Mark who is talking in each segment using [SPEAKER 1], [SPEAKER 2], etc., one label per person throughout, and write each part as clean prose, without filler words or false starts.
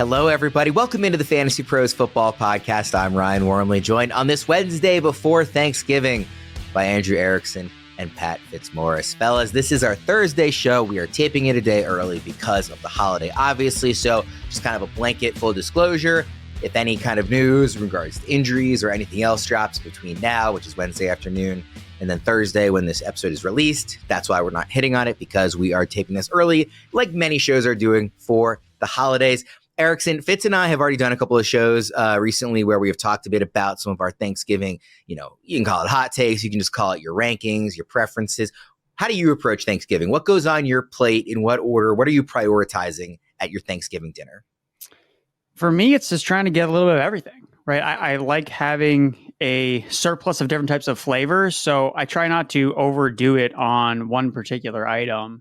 [SPEAKER 1] Hello, everybody. Welcome into the Fantasy Pros Football Podcast. I'm Ryan Wormeli, joined on this Wednesday before Thanksgiving by Andrew Erickson and Pat Fitzmaurice. Fellas, this is our Thursday show. We are taping it a day early because of the holiday, obviously. So just kind of a blanket full disclosure. If any kind of news in regards to injuries or anything else drops between now, which is Wednesday afternoon, and then Thursday when this episode is released, that's why we're not hitting on it, because we are taping this early, like many shows are doing for the holidays. Erickson, Fitz and I have already done a couple of shows recently where we have talked a bit about some of our Thanksgiving, you can call it hot takes, you can just call it your rankings, your preferences. How do you approach Thanksgiving? What goes on your plate? In what order? What are you prioritizing at your Thanksgiving dinner?
[SPEAKER 2] For me, it's just trying to get a little bit of everything, right? I like having a surplus of different types of flavors, so I try not to overdo it on one particular item.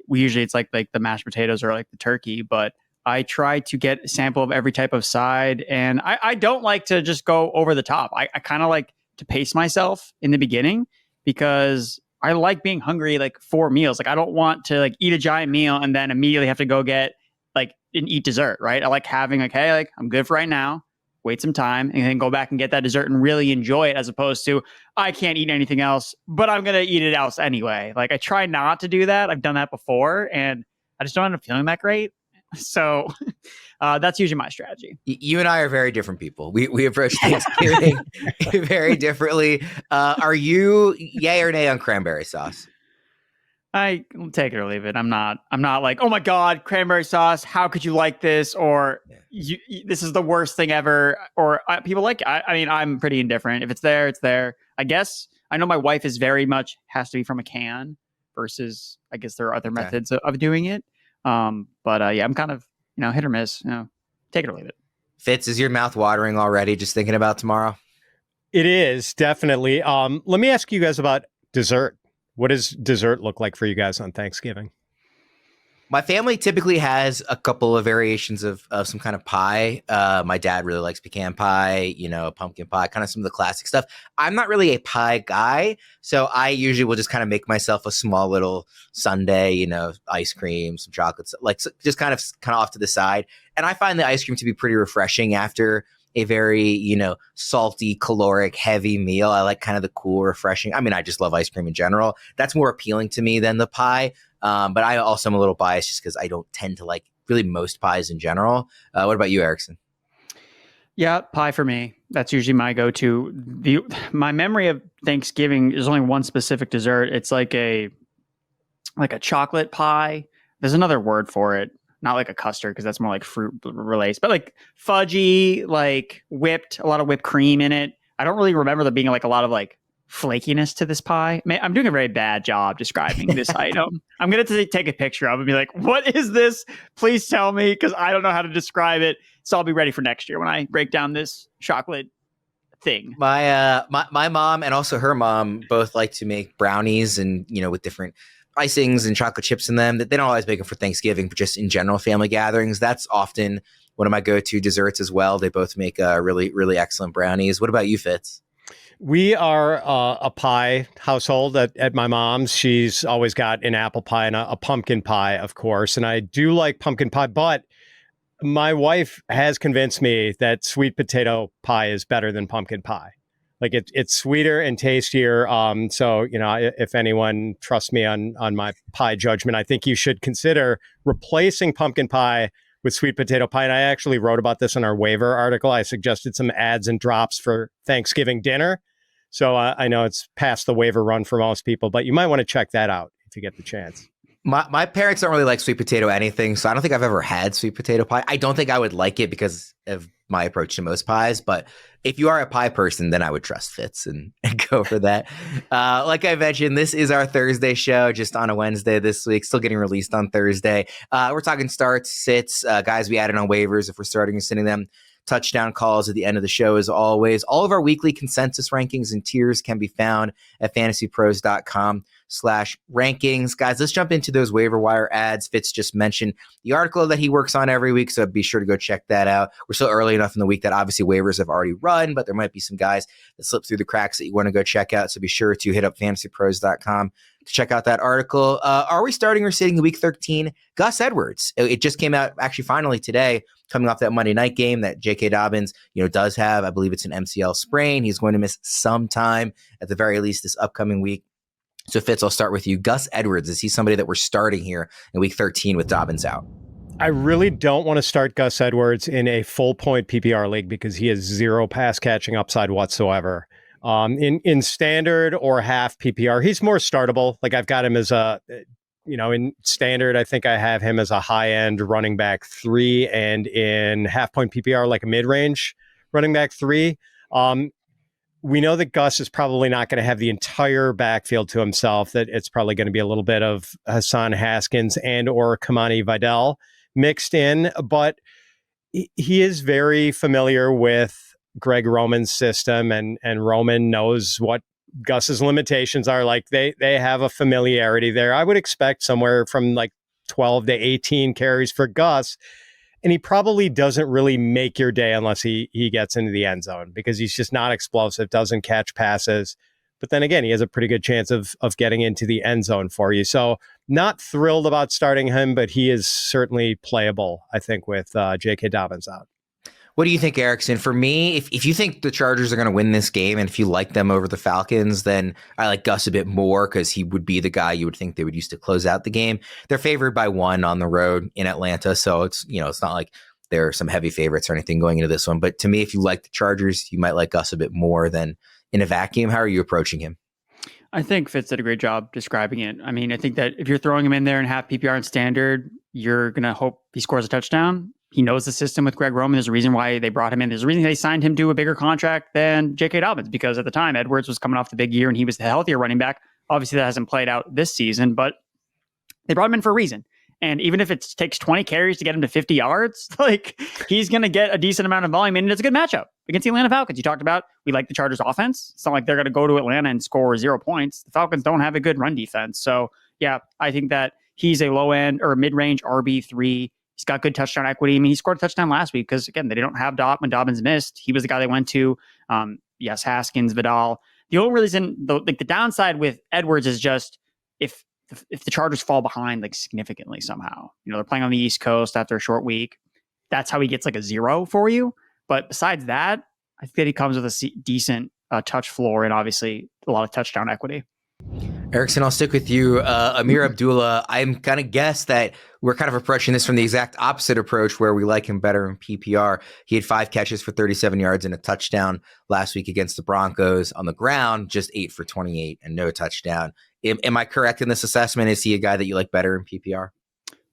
[SPEAKER 2] Usually it's like the mashed potatoes or like the turkey, but I try to get a sample of every type of side, and I don't like to just go over the top. I kind of like to pace myself in the beginning because I like being hungry like 4 meals. Like I don't want to like eat a giant meal and then immediately have to go get and eat dessert, right? I like having I'm good for right now, wait some time, and then go back and get that dessert and really enjoy it, as opposed to I can't eat anything else, but I'm going to eat it else anyway. Like I try not to do that. I've done that before and I just don't end up feeling that great. So that's usually my strategy.
[SPEAKER 1] You and I are very different people. We approach Thanksgiving very differently. Are you yay or nay on cranberry sauce?
[SPEAKER 2] I take it or leave it. I'm not like, oh my God, cranberry sauce. How could you like this? Or this is the worst thing ever. Or people like it. I mean, I'm pretty indifferent. If it's there, it's there. I guess I know my wife is very much has to be from a can versus I guess there are other methods of doing it. But I'm kind of, hit or miss, take it or leave it.
[SPEAKER 1] Fitz, is your mouth watering already just thinking about tomorrow?
[SPEAKER 3] It is, definitely. Let me ask you guys about dessert. What does dessert look like for you guys on Thanksgiving?
[SPEAKER 1] My family typically has a couple of variations of some kind of pie. My dad really likes pecan pie, pumpkin pie, kind of some of the classic stuff. I'm not really a pie guy, so I usually will just kind of make myself a small little sundae, ice cream, some chocolates, just kind of off to the side. And I find the ice cream to be pretty refreshing after a very, salty, caloric, heavy meal. I like kind of the cool, refreshing. I mean, I just love ice cream in general. That's more appealing to me than the pie. But I also am a little biased just because I don't tend to like really most pies in general. What about you, Erickson?
[SPEAKER 2] Yeah, pie for me. That's usually my go-to. My memory of Thanksgiving is only one specific dessert. It's like a chocolate pie. There's another word for it. Not like a custard because that's more like fruit related, but like fudgy, like whipped, a lot of whipped cream in it. I don't really remember there being like a lot of like flakiness to this pie. I'm doing a very bad job describing this item. I'm going to take a picture of it and be like, what is this? Please tell me, because I don't know how to describe it. So I'll be ready for next year when I break down this chocolate thing.
[SPEAKER 1] My mom and also her mom both like to make brownies and, with different icings and chocolate chips in them. That they don't always make them for Thanksgiving, but just in general family gatherings. That's often one of my go-to desserts as well. They both make really, really excellent brownies. What about you, Fitz?
[SPEAKER 3] We are a pie household at my mom's. She's always got an apple pie and a pumpkin pie, of course. And I do like pumpkin pie, but my wife has convinced me that sweet potato pie is better than pumpkin pie. Like it's sweeter and tastier. So, if anyone trusts me on my pie judgment, I think you should consider replacing pumpkin pie with sweet potato pie. And I actually wrote about this in our Waiver article. I suggested some ads and drops for Thanksgiving dinner. So I know it's past the waiver run for most people, but you might want to check that out if you get the chance.
[SPEAKER 1] My parents don't really like sweet potato anything, so I don't think I've ever had sweet potato pie. I don't think I would like it because of my approach to most pies, but if you are a pie person, then I would trust Fitz and go for that. Like I mentioned, this is our Thursday show, just on a Wednesday this week, still getting released on Thursday. We're talking starts, sits, guys we added on waivers if we're starting and sitting them. Touchdown calls at the end of the show, as always. All of our weekly consensus rankings and tiers can be found at fantasypros.com/rankings. Guys, let's jump into those waiver wire ads. Fitz just mentioned the article that he works on every week, so be sure to go check that out. We're still early enough in the week that obviously waivers have already run, but there might be some guys that slip through the cracks that you want to go check out, so be sure to hit up fantasypros.com to check out that article. Are we starting or sitting in week 13? Gus Edwards. It just came out actually finally today. coming off that Monday night game that J.K. Dobbins, does have. I believe it's an MCL sprain. He's going to miss some time at the very least this upcoming week. So Fitz, I'll start with you. Gus Edwards, is he somebody that we're starting here in week 13 with Dobbins out?
[SPEAKER 3] I really don't want to start Gus Edwards in a full point PPR league because he has zero pass catching upside whatsoever. In standard or half PPR, he's more startable. Like I've got him as in standard, I think I have him as a high end running back 3, and in half point PPR, like a mid range running back 3. We know that Gus is probably not going to have the entire backfield to himself, that it's probably going to be a little bit of Hassan Haskins and or Kamani Vidal mixed in, but he is very familiar with Greg Roman's system, and Roman knows what Gus's limitations are. Like they have a familiarity there. I would expect somewhere from like 12 to 18 carries for Gus. And he probably doesn't really make your day unless he gets into the end zone, because he's just not explosive, doesn't catch passes. But then again, he has a pretty good chance of getting into the end zone for you. So not thrilled about starting him, but he is certainly playable, I think, with J.K. Dobbins out.
[SPEAKER 1] What do you think, Erickson? For me, if you think the Chargers are going to win this game, and if you like them over the Falcons, then I like Gus a bit more because he would be the guy you would think they would use to close out the game. They're favored by 1 on the road in Atlanta, so it's not like there are some heavy favorites or anything going into this one. But to me, if you like the Chargers, you might like Gus a bit more than in a vacuum. How are you approaching him?
[SPEAKER 2] I think Fitz did a great job describing it. I mean, I think that if you're throwing him in there in half PPR and standard, you're going to hope he scores a touchdown. He knows the system with Greg Roman. There's a reason why they brought him in. There's a reason they signed him to a bigger contract than J.K. Dobbins, because at the time, Edwards was coming off the big year and he was the healthier running back. Obviously, that hasn't played out this season, but they brought him in for a reason. And even if it takes 20 carries to get him to 50 yards, like he's going to get a decent amount of volume. And it's a good matchup against the Atlanta Falcons. You talked about, we like the Chargers offense. It's not like they're going to go to Atlanta and score 0 points. The Falcons don't have a good run defense. So yeah, I think that he's a low end or mid-range RB3. He's got good touchdown equity. I mean, he scored a touchdown last week because, again, they don't have Dob when Dobbins missed. He was the guy they went to. Yes, Haskins, Vidal. The only reason, the downside with Edwards is just if the Chargers fall behind like significantly somehow. They're playing on the East Coast after a short week. That's how he gets like a 0 for you. But besides that, I think that he comes with a decent touch floor and obviously a lot of touchdown equity.
[SPEAKER 1] Erickson, I'll stick with you. Ameer Abdullah, I'm kind of guess that we're kind of approaching this from the exact opposite approach where we like him better in PPR. He had 5 catches for 37 yards and a touchdown last week against the Broncos. On the ground, just 8 for 28 and no touchdown. Am I correct in this assessment? Is he a guy that you like better in PPR?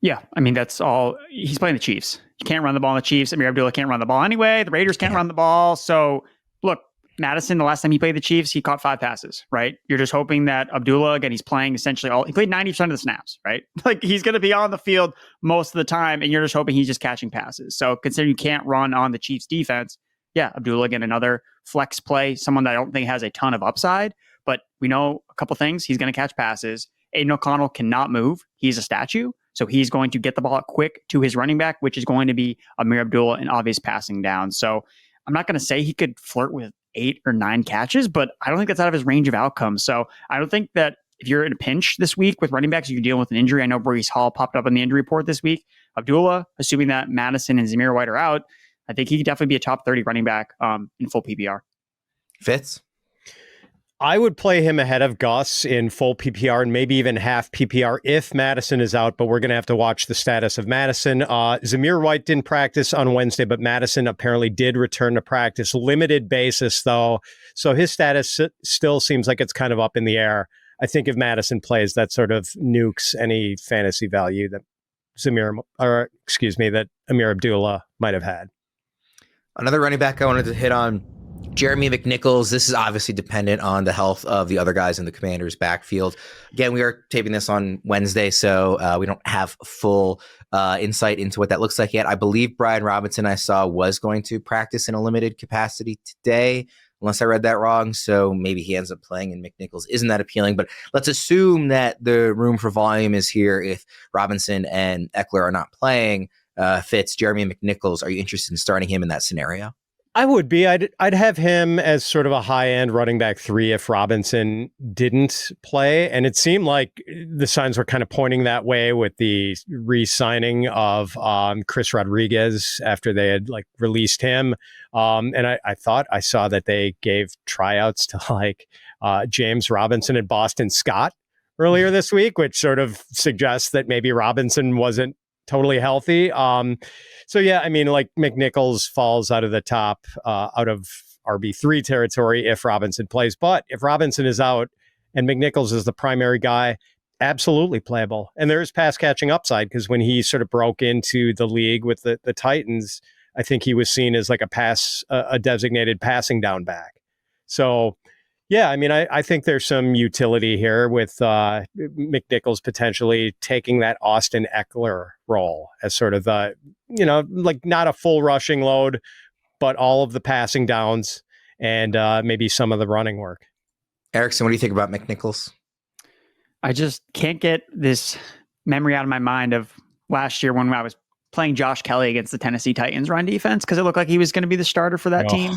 [SPEAKER 2] Yeah, I mean, that's all. He's playing the Chiefs. You can't run the ball on the Chiefs. Ameer Abdullah can't run the ball anyway. The Raiders can't run the ball. So, look, Madison, the last time he played the Chiefs, he caught 5 passes, right? You're just hoping that Abdullah, again, he's playing essentially he played 90% of the snaps, right? Like he's going to be on the field most of the time, and you're just hoping he's just catching passes. So considering you can't run on the Chiefs defense, yeah, Abdullah, again, another flex play, someone that I don't think has a ton of upside, but we know a couple things. He's going to catch passes. Aiden O'Connell cannot move. He's a statue. So he's going to get the ball quick to his running back, which is going to be Ameer Abdullah and obvious passing down. So I'm not going to say he could flirt with 8 or 9 catches, but I don't think that's out of his range of outcomes. So I don't think that if you're in a pinch this week with running backs, you're dealing with an injury. I know Breece Hall popped up on the injury report this week. Abdullah, assuming that Madison and Zamir White are out, I think he could definitely be a top 30 running back in full PPR.
[SPEAKER 1] Fitz?
[SPEAKER 3] I would play him ahead of Gus in full PPR and maybe even half PPR if Madison is out, but we're going to have to watch the status of Madison. Zamir White didn't practice on Wednesday, but Madison apparently did return to practice. Limited basis, though, so his status still seems like it's kind of up in the air. I think if Madison plays, that sort of nukes any fantasy value that that Ameer Abdullah might have had.
[SPEAKER 1] Another running back I wanted to hit on, Jeremy McNichols. This is obviously dependent on the health of the other guys in the Commanders' backfield. Again, we are taping this on Wednesday, so we don't have full insight into what that looks like yet. I believe Brian Robinson, I saw, was going to practice in a limited capacity today, unless I read that wrong. So maybe he ends up playing and McNichols isn't that appealing. But let's assume that the room for volume is here if Robinson and Eckler are not playing. Fitz, Jeremy McNichols, are you interested in starting him in that scenario?
[SPEAKER 3] I would be. I'd have him as sort of a high-end running back 3 if Robinson didn't play. And it seemed like the signs were kind of pointing that way with the re-signing of Chris Rodriguez after they had like released him. And I thought I saw that they gave tryouts to like James Robinson and Boston Scott earlier this week, which sort of suggests that maybe Robinson wasn't totally healthy. So yeah, I mean, like McNichols falls out of the top, out of RB3 territory if Robinson plays. But if Robinson is out and McNichols is the primary guy, absolutely playable. And there is pass catching upside because when he sort of broke into the league with the Titans, I think he was seen as like a designated passing down back. So yeah, I mean, I think there's some utility here with McNichols potentially taking that Austin Eckler role as sort of the, like not a full rushing load, but all of the passing downs and maybe some of the running work.
[SPEAKER 1] Erickson, what do you think about McNichols?
[SPEAKER 2] I just can't get this memory out of my mind of last year when I was playing Josh Kelly against the Tennessee Titans run defense because it looked like he was going to be the starter for that team.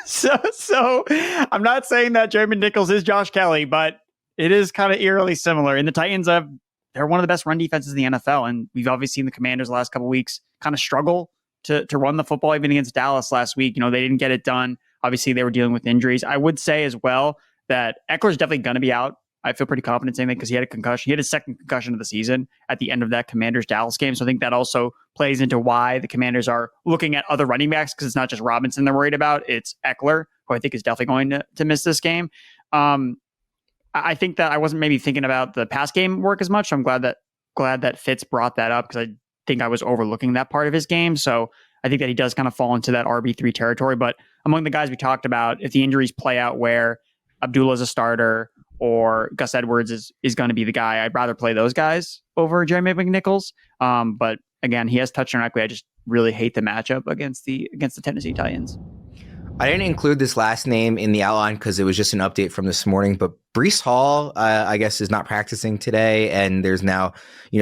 [SPEAKER 2] So I'm not saying that Jerry McNichols is Josh Kelly, but it is kind of eerily similar. And the Titans they're one of the best run defenses in the NFL, and we've obviously seen the Commanders the last couple of weeks kind of struggle to run the football. Even against Dallas last week, they didn't get it done. Obviously, they were dealing with injuries. I would say as well that Eckler's definitely going to be out. I feel pretty confident saying that because he had a concussion. He had his second concussion of the season at the end of that Commanders-Dallas game. So I think that also plays into why the Commanders are looking at other running backs because it's not just Robinson they're worried about. It's Eckler, who I think is definitely going to miss this game. I think that I wasn't maybe thinking about the pass game work as much. So I'm glad that Fitz brought that up because I think I was overlooking that part of his game. So I think that he does kind of fall into that RB3 territory. But among the guys we talked about, if the injuries play out where Abdullah is a starter or Gus Edwards is going to be the guy, I'd rather play those guys over Jeremy McNichols. But again, he has touchdown equity. I just really hate the matchup against the Tennessee Titans.
[SPEAKER 1] I didn't include this last name in the outline because it was just an update from this morning, but Breece Hall, I guess, is not practicing today, and there's now,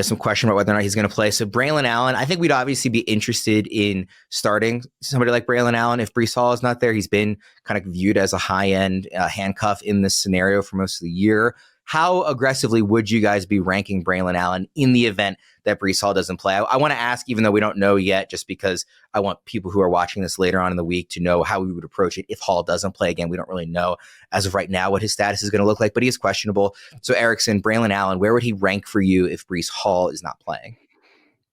[SPEAKER 1] some question about whether or not he's going to play. So Braelon Allen, I think we'd obviously be interested in starting somebody like Braelon Allen if Breece Hall is not there. He's been kind of viewed as a high-end handcuff in this scenario for most of the year. How aggressively would you guys be ranking Braelon Allen in the event that Breece Hall doesn't play? I want to ask, even though we don't know yet, just because I want people who are watching this later on in the week to know how we would approach it if Hall doesn't play. Again, we don't really know as of right now what his status is going to look like, but he is questionable. So Erickson, Braelon Allen, where would he rank for you if Breece Hall is not playing?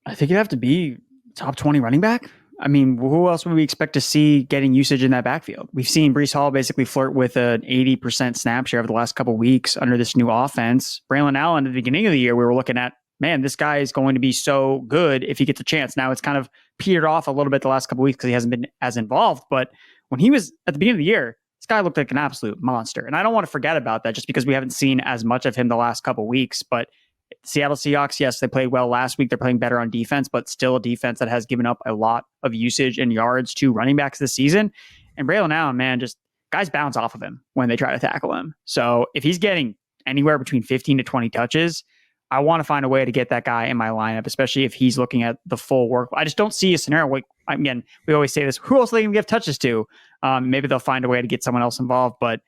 [SPEAKER 2] I think it'd have to be top 20 running back. I mean, who else would we expect to see getting usage in that backfield? We've seen Breece Hall basically flirt with an 80% snap share over the last couple of weeks under this new offense. Braelon Allen, at the beginning of the year, we were looking at, man, this guy is going to be so good if he gets a chance. Now it's kind of petered off a little bit the last couple of weeks because he hasn't been as involved. But when he was at the beginning of the year, this guy looked like an absolute monster. And I don't want to forget about that just because we haven't seen as much of him the last couple of weeks. But Seattle Seahawks, yes, they played well last week. They're playing better on defense, but still a defense that has given up a lot of usage and yards to running backs this season. And Braelon Allen, man, just guys bounce off of him when they try to tackle him. So if he's getting anywhere between 15 to 20 touches, I want to find a way to get that guy in my lineup, especially if he's looking at the full work. I just don't see a scenario where, again, we always say this, who else are they going to give touches to? Maybe they'll find a way to get someone else involved, but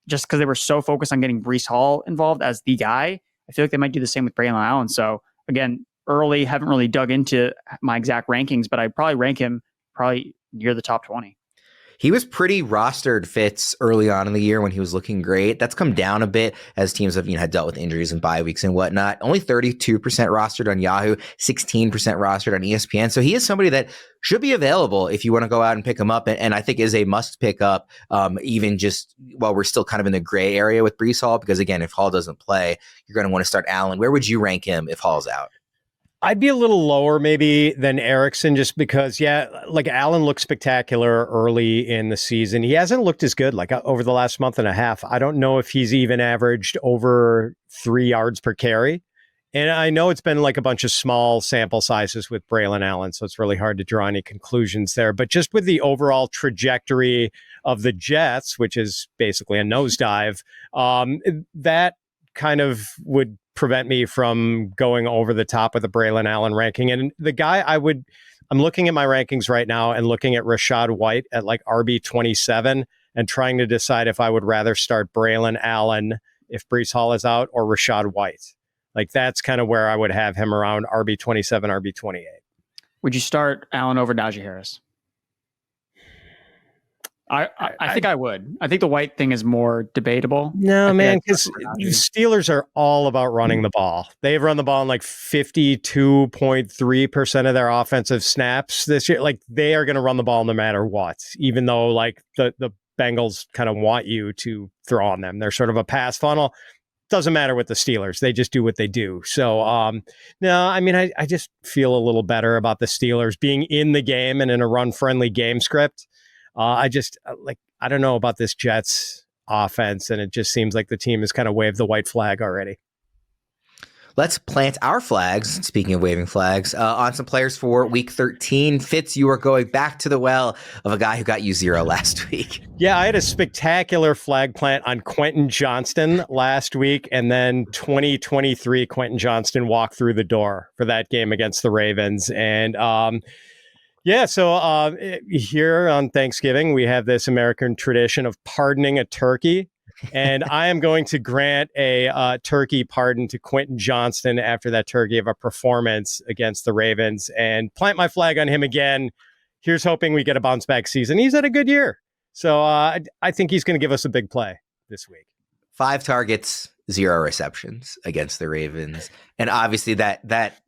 [SPEAKER 2] just because they were so focused on getting Breece Hall involved as the guy, I feel like they might do the same with Braelon Allen. So again, early, haven't really dug into my exact rankings, but I'd probably rank him probably near the top 20.
[SPEAKER 1] He was pretty rostered, Fitz, early on in the year when he was looking great. That's come down a bit as teams have, had dealt with injuries and bye weeks and whatnot. Only 32% rostered on Yahoo, 16% rostered on ESPN. So he is somebody that should be available if you want to go out and pick him up. And I think is a must pick up, even just while we're still kind of in the gray area with Breece Hall. Because again, if Hall doesn't play, you're going to want to start Allen. Where would you rank him if Hall's out?
[SPEAKER 3] I'd be a little lower maybe than Erickson just because, like Allen looked spectacular early in the season. He hasn't looked as good like over the last month and a half. I don't know if he's even averaged over 3 yards per carry. And I know it's been like a bunch of small sample sizes with Braelon Allen, so it's really hard to draw any conclusions there. But just with the overall trajectory of the Jets, which is basically a nosedive, that kind of would prevent me from going over the top of the Braelon Allen ranking. And the guy I would I'm looking at my rankings right now and looking at Rachaad White at like RB27 and trying to decide if I would rather start Braelon Allen if Breece Hall is out or Rachaad White. Like that's kind of where I would have him around RB27, RB28.
[SPEAKER 2] Would you start Allen over Najee Harris? I think I would. I think the White thing is more debatable.
[SPEAKER 3] No, man, because the Steelers are all about running the ball. They've run the ball in like 52.3% of their offensive snaps this year. Like they are going to run the ball no matter what, even though like the Bengals kind of want you to throw on them. They're sort of a pass funnel. Doesn't matter with the Steelers. They just do what they do. So, no, I mean, I just feel a little better about the Steelers being in the game and in a run-friendly game script. I don't know about this Jets offense, and it just seems like the team has kind of waved the white flag already.
[SPEAKER 1] Let's plant our flags, speaking of waving flags, on some players for Week 13. Fitz, you are going back to the well of a guy who got you 0 last week.
[SPEAKER 3] Yeah, I had a spectacular flag plant on Quentin Johnston last week, and then 2023 Quentin Johnston walked through the door for that game against the Ravens. And so here on Thanksgiving, we have this American tradition of pardoning a turkey. And I am going to grant a turkey pardon to Quentin Johnston after that turkey of a performance against the Ravens and plant my flag on him again. Here's hoping we get a bounce back season. He's had a good year. So I think he's going to give us a big play this week.
[SPEAKER 1] 5 targets, 0 receptions against the Ravens. And obviously that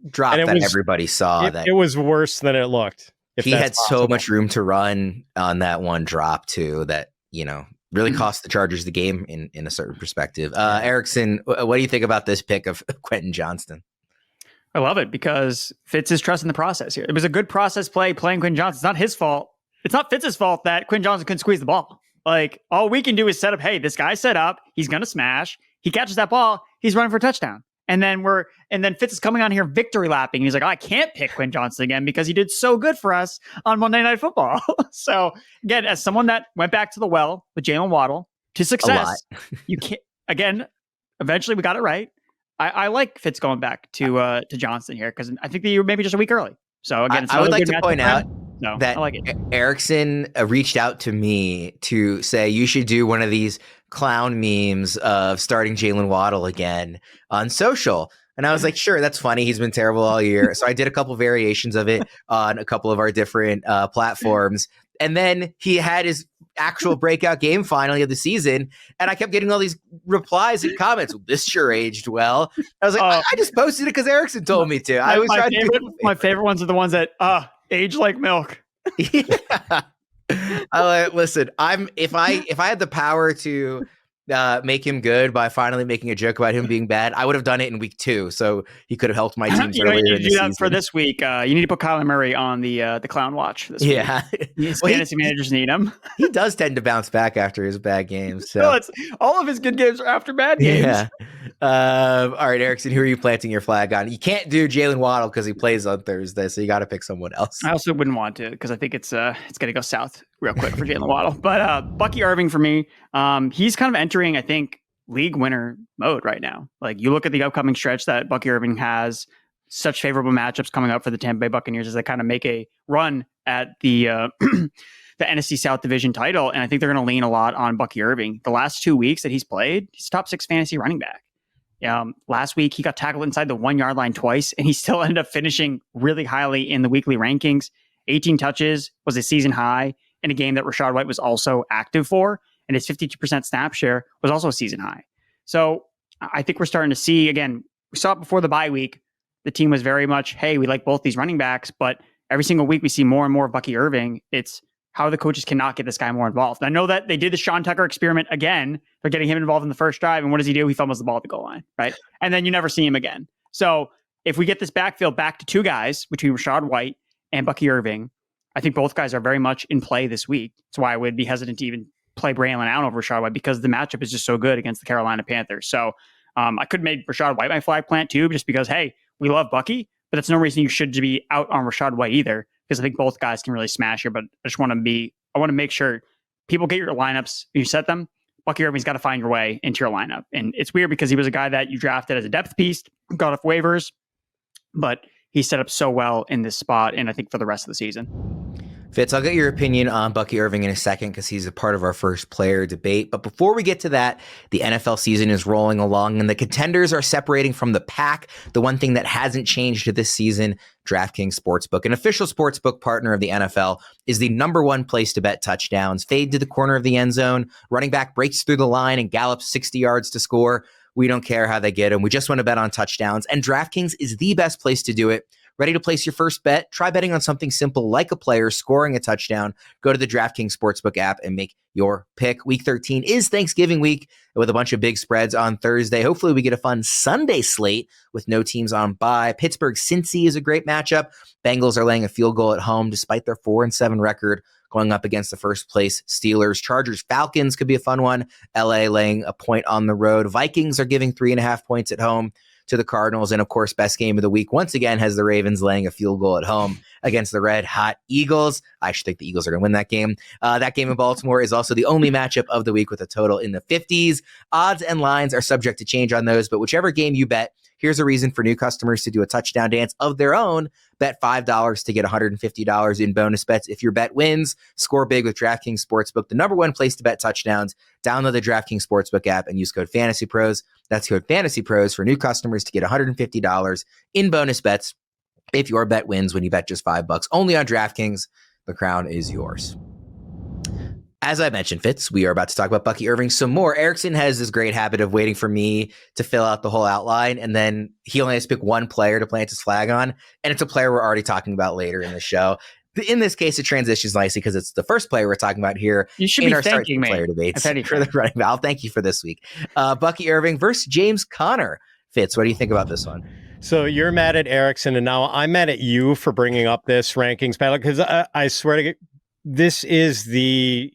[SPEAKER 1] drop that everybody saw.
[SPEAKER 3] It was worse than it looked.
[SPEAKER 1] He had so much room to run on that one drop too that, really cost the Chargers the game in a certain perspective. Erickson, what do you think about this pick of Quentin Johnston?
[SPEAKER 2] I love it because Fitz is trusting the process here. It was a good process playing Quentin Johnston. It's not his fault. It's not Fitz's fault that Quentin Johnston couldn't squeeze the ball. Like all we can do is set up, hey, this guy's set up. He's going to smash. He catches that ball. He's running for a touchdown. And then Fitz is coming on here victory lapping. He's like, I can't pick Quentin Johnston again because he did so good for us on Monday Night Football. So again, as someone that went back to the well with Jaylen Waddle to success, you can't. Again, eventually we got it right. I like Fitz going back to Johnston here because I think that you were maybe just a week early. So again,
[SPEAKER 1] I would like to point out that
[SPEAKER 2] I like it.
[SPEAKER 1] Erickson reached out to me to say you should do one of these clown memes of starting Jaylen Waddle again on social. And I was like, sure, that's funny. He's been terrible all year. So I did a couple variations of it on a couple of our different platforms. And then he had his actual breakout game finally of the season. And I kept getting all these replies and comments. This sure aged well. I was like, I just posted it because Erickson told me to. I was trying to do
[SPEAKER 2] my favorite ones are the ones that age like milk.
[SPEAKER 1] Yeah. Listen, if I had the power to make him good by finally making a joke about him being bad, I would have done it in week 2. So he could have helped my teams earlier in the season.
[SPEAKER 2] For this week. You need to put Kyler Murray on the clown watch this week.
[SPEAKER 1] Yeah.
[SPEAKER 2] His fantasy managers need him.
[SPEAKER 1] He does tend to bounce back after his bad games. So.
[SPEAKER 2] No, all of his good games are after bad games.
[SPEAKER 1] Yeah. All right, Erickson, who are you planting your flag on? You can't do Jaylen Waddle because he plays on Thursday, so you got to pick someone else.
[SPEAKER 2] I also wouldn't want to because I think it's going to go south real quick for Jaylen Waddle. But Bucky Irving for me, he's kind of entering, I think, league winner mode right now. Like you look at the upcoming stretch that Bucky Irving has, such favorable matchups coming up for the Tampa Bay Buccaneers as they kind of make a run at the the NFC South Division title. And I think they're going to lean a lot on Bucky Irving. The last 2 weeks that he's played, he's top 6 fantasy running back. Last week, he got tackled inside the 1 yard line twice, and he still ended up finishing really highly in the weekly rankings. 18 touches was a season high in a game that Rachaad White was also active for, and his 52% snap share was also a season high. So I think we're starting to see, again, we saw it before the bye week. The team was very much, hey, we like both these running backs, but every single week we see more and more of Bucky Irving. It's how the coaches cannot get this guy more involved. I know that they did the Sean Tucker experiment again. They're getting him involved in the first drive. And what does he do? He fumbles the ball at the goal line, right? And then you never see him again. So if we get this backfield back to 2 guys between Rachaad White and Bucky Irving, I think both guys are very much in play this week. That's why I would be hesitant to even play Braelon Allen over Rachaad White because the matchup is just so good against the Carolina Panthers. So I could make Rachaad White my flag plant too, just because, hey, we love Bucky, but that's no reason you should be out on Rachaad White either, because I think both guys can really smash here. But I want to make sure people get your lineups, you set them. Bucky Irving's got to find your way into your lineup. And it's weird because he was a guy that you drafted as a depth piece, got off waivers, but he's set up so well in this spot, and I think for the rest of the season.
[SPEAKER 1] Fitz, I'll get your opinion on Bucky Irving in a second because he's a part of our first player debate. But before we get to that, the NFL season is rolling along and the contenders are separating from the pack. The one thing that hasn't changed this season, DraftKings Sportsbook, an official sportsbook partner of the NFL, is the number one place to bet touchdowns. Fade to the corner of the end zone, running back breaks through the line and gallops 60 yards to score. We don't care how they get them. We just want to bet on touchdowns. And DraftKings is the best place to do it. Ready to place your first bet? Try betting on something simple like a player scoring a touchdown. Go to the DraftKings Sportsbook app and make your pick. Week 13 is Thanksgiving week with a bunch of big spreads on Thursday. Hopefully we get a fun Sunday slate with no teams on bye. Pittsburgh-Cincy is a great matchup. Bengals are laying a field goal at home despite their 4-7 record going up against the first place Steelers. Chargers-Falcons could be a fun one. LA laying a point on the road. Vikings are giving 3.5 points at home to the Cardinals. And of course, best game of the week once again has the Ravens laying a field goal at home against the red hot Eagles. I actually think the Eagles are going to win that game. That game in Baltimore is also the only matchup of the week with a total in the 50s. Odds and lines are subject to change on those, but whichever game you bet, here's a reason for new customers to do a touchdown dance of their own. Bet $5 to get $150 in bonus bets. If your bet wins, score big with DraftKings Sportsbook, the number one place to bet touchdowns. Download the DraftKings Sportsbook app and use code FantasyPros. That's code FantasyPros for new customers to get $150 in bonus bets if your bet wins when you bet just $5. Only on DraftKings. The crown is yours. As I mentioned, Fitz, we are about to talk about Bucky Irving some more. Erickson has this great habit of waiting for me to fill out the whole outline, and then he only has to pick one player to plant his flag on, and it's a player we're already talking about later in the show. In this case, it transitions nicely because it's the first player we're talking about here.
[SPEAKER 2] You should
[SPEAKER 1] in
[SPEAKER 2] be
[SPEAKER 1] our
[SPEAKER 2] thanking me.
[SPEAKER 1] Player debates for the running back. I'll thank you for this week. Bucky Irving versus James Conner. Fitz, what do you think about this one?
[SPEAKER 3] So you're mad at Erickson, and now I'm mad at you for bringing up this rankings battle because I swear to God, this is the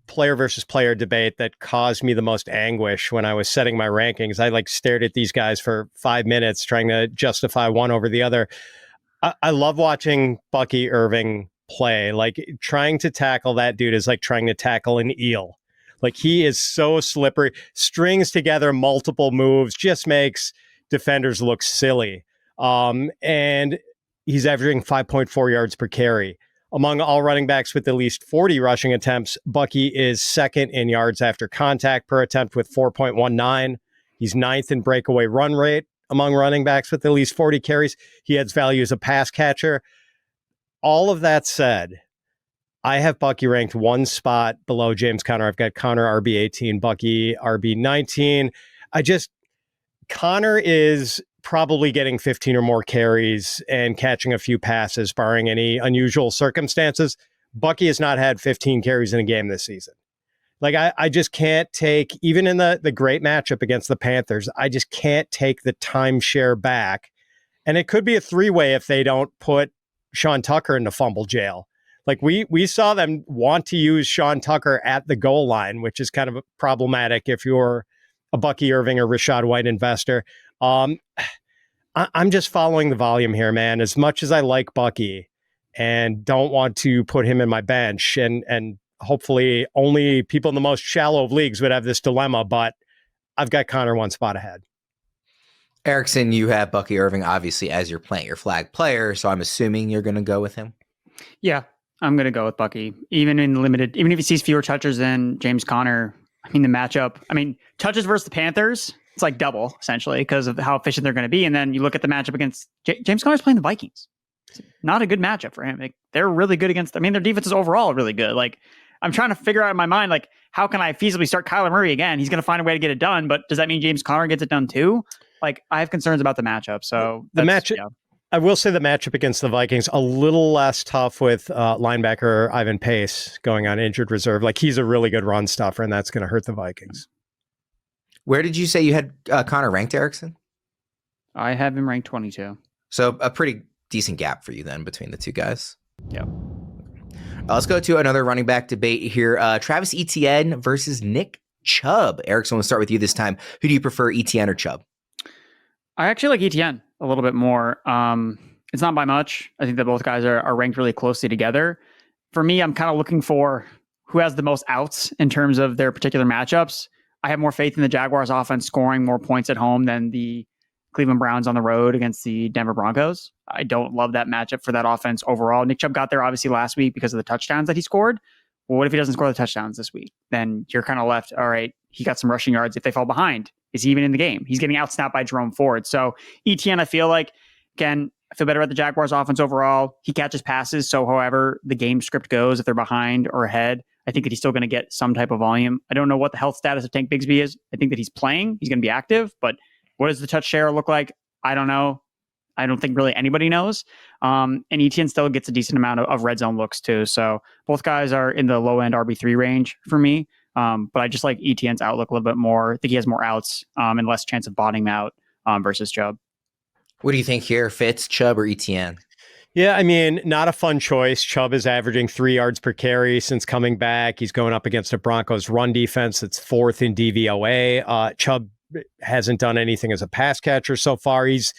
[SPEAKER 3] player versus player debate that caused me the most anguish when I was setting my rankings. I stared at these guys for 5 minutes trying to justify one over the other. I love watching Bucky Irving play. Trying to tackle that dude is like trying to tackle an eel. He is so slippery, strings together multiple moves, just makes defenders look silly. And he's averaging 5.4 yards per carry. Among all running backs with at least 40 rushing attempts, Bucky is second in yards after contact per attempt with 4.19. He's ninth in breakaway run rate among running backs with at least 40 carries. He adds value as a pass catcher. All of that said, I have Bucky ranked one spot below James Conner. I've got Conner RB18, Bucky RB19. Conner is probably getting 15 or more carries and catching a few passes, barring any unusual circumstances. Bucky has not had 15 carries in a game this season. I just can't take, even in the great matchup against the Panthers, I just can't take the timeshare back. And it could be a three-way if they don't put Sean Tucker into fumble jail. We saw them want to use Sean Tucker at the goal line, which is kind of problematic if you're a Bucky Irving or Rachaad White investor. I'm just following the volume here, man. As much as I like Bucky and don't want to put him in my bench, and hopefully only people in the most shallow of leagues would have this dilemma, but I've got Conner one spot ahead.
[SPEAKER 1] Erickson, you have Bucky Irving obviously as your flag player, so I'm assuming you're going to go with him.
[SPEAKER 2] Yeah, I'm going to go with Bucky. Even if he sees fewer touches than James Conner, the matchup, touches versus the Panthers, it's like double essentially because of how efficient they're going to be. And then you look at the matchup against James Conner's playing the Vikings. It's not a good matchup for him. They're really good against, their defense is overall really good. I'm trying to figure out in my mind, how can I feasibly start Kyler Murray again? He's going to find a way to get it done, but does that mean James Conner gets it done too? I have concerns about the matchup. So
[SPEAKER 3] the matchup, yeah. I will say the matchup against the Vikings, a little less tough with linebacker Ivan Pace going on injured reserve. He's a really good run stuffer, and that's going to hurt the Vikings.
[SPEAKER 1] Where did you say you had Conner ranked, Erickson?
[SPEAKER 2] I have him ranked 22.
[SPEAKER 1] So a pretty decent gap for you then between the two guys.
[SPEAKER 2] Yeah.
[SPEAKER 1] Let's go to another running back debate here. Travis Etienne versus Nick Chubb. Erickson, we'll start with you this time. Who do you prefer, Etienne or Chubb?
[SPEAKER 2] I actually like Etienne a little bit more. It's not by much. I think that both guys are ranked really closely together. For me, I'm kind of looking for who has the most outs in terms of their particular matchups. I have more faith in the Jaguars offense scoring more points at home than the Cleveland Browns on the road against the Denver Broncos. I don't love that matchup for that offense overall. Nick Chubb got there obviously last week because of the touchdowns that he scored. Well, what if he doesn't score the touchdowns this week? Then you're kind of left, all right, he got some rushing yards. If they fall behind, is he even in the game? He's getting outsnapped by Jerome Ford. So Etienne, I feel like, again, I feel better about the Jaguars offense overall. He catches passes. So however the game script goes, if they're behind or ahead, I think that he's still going to get some type of volume. I don't know what the health status of Tank Bigsby is. I think that he's playing. He's going to be active. But what does the touch share look like? I don't know. I don't think really anybody knows. And Etienne still gets a decent amount of red zone looks too. So both guys are in the low end RB3 range for me. But I just like Etienne's outlook a little bit more. I think he has more outs and less chance of bottoming out versus Chubb.
[SPEAKER 1] What do you think here, Fitz, Chubb, or Etienne?
[SPEAKER 3] Yeah, I mean, not a fun choice. Chubb is averaging 3 yards per carry since coming back. He's going up against a Broncos run defense that's 4th in DVOA. Chubb hasn't done anything as a pass catcher so far. He's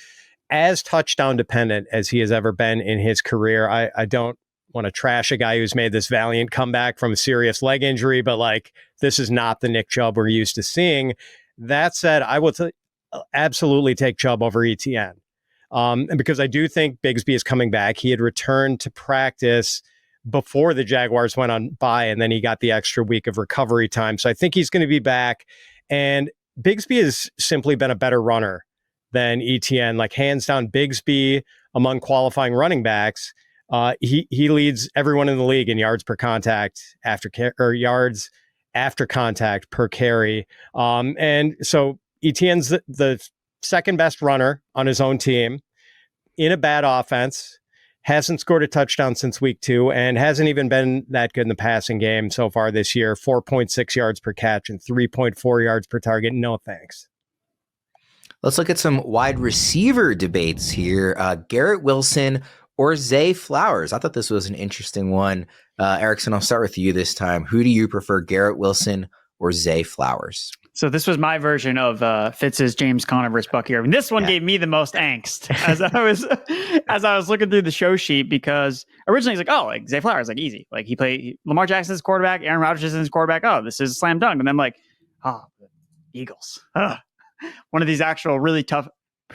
[SPEAKER 3] as touchdown dependent as he has ever been in his career. I don't want to trash a guy who's made this valiant comeback from a serious leg injury, but like, this is not the Nick Chubb we're used to seeing. That said, I will absolutely take Chubb over Etienne. And because I do think Bigsby is coming back. He had returned to practice before the Jaguars went on bye, and then he got the extra week of recovery time. So I think he's going to be back. And Bigsby has simply been a better runner than Etienne. Like, hands down, Bigsby among qualifying running backs, he leads everyone in the league in yards per contact yards after contact per carry. And so Etienne's the second best runner on his own team in a bad offense, hasn't scored a touchdown since week 2, and hasn't even been that good in the passing game so far this year. 4.6 yards per catch and 3.4 yards per target. No thanks.
[SPEAKER 1] Let's look at some wide receiver debates here. Garrett Wilson or Zay Flowers. I thought this was an interesting one. Erickson, I'll start with you this time. Who do you prefer, Garrett Wilson or Zay Flowers?
[SPEAKER 2] So this was my version of Fitz's James Conner versus Bucky Irving. This one gave me the most angst as I was looking through the show sheet, because originally he's like, Zay Flowers, like, easy. Like, he played Lamar Jackson's quarterback, Aaron Rodgers is his quarterback. Oh, this is a slam dunk. And then I'm like, Eagles. One of these actual really tough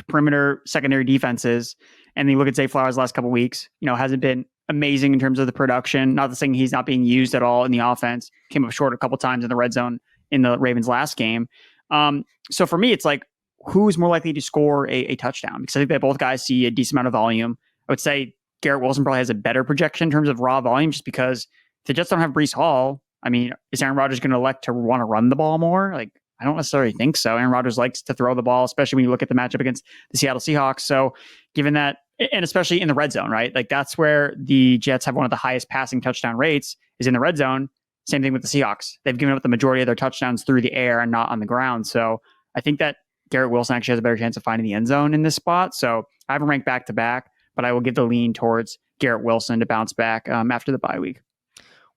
[SPEAKER 2] perimeter secondary defenses. And then you look at Zay Flowers the last couple of weeks, hasn't been amazing in terms of the production. Not the saying he's not being used at all in the offense. Came up short a couple times in the red zone in the Ravens last game. So for me, it's like, who's more likely to score a touchdown? Because I think that both guys see a decent amount of volume. I would say Garrett Wilson probably has a better projection in terms of raw volume, just because if they just don't have Breece Hall, I mean, is Aaron Rodgers going to elect to want to run the ball more? Like, I don't necessarily think so. Aaron Rodgers likes to throw the ball, especially when you look at the matchup against the Seattle Seahawks. So given that, and especially in the red zone, right? Like, that's where the Jets have one of the highest passing touchdown rates, is in the red zone. Same thing with the Seahawks. They've given up the majority of their touchdowns through the air and not on the ground. So I think that Garrett Wilson actually has a better chance of finding the end zone in this spot. So I haven't ranked back to back, but I will give the lean towards Garrett Wilson to bounce back after the bye week.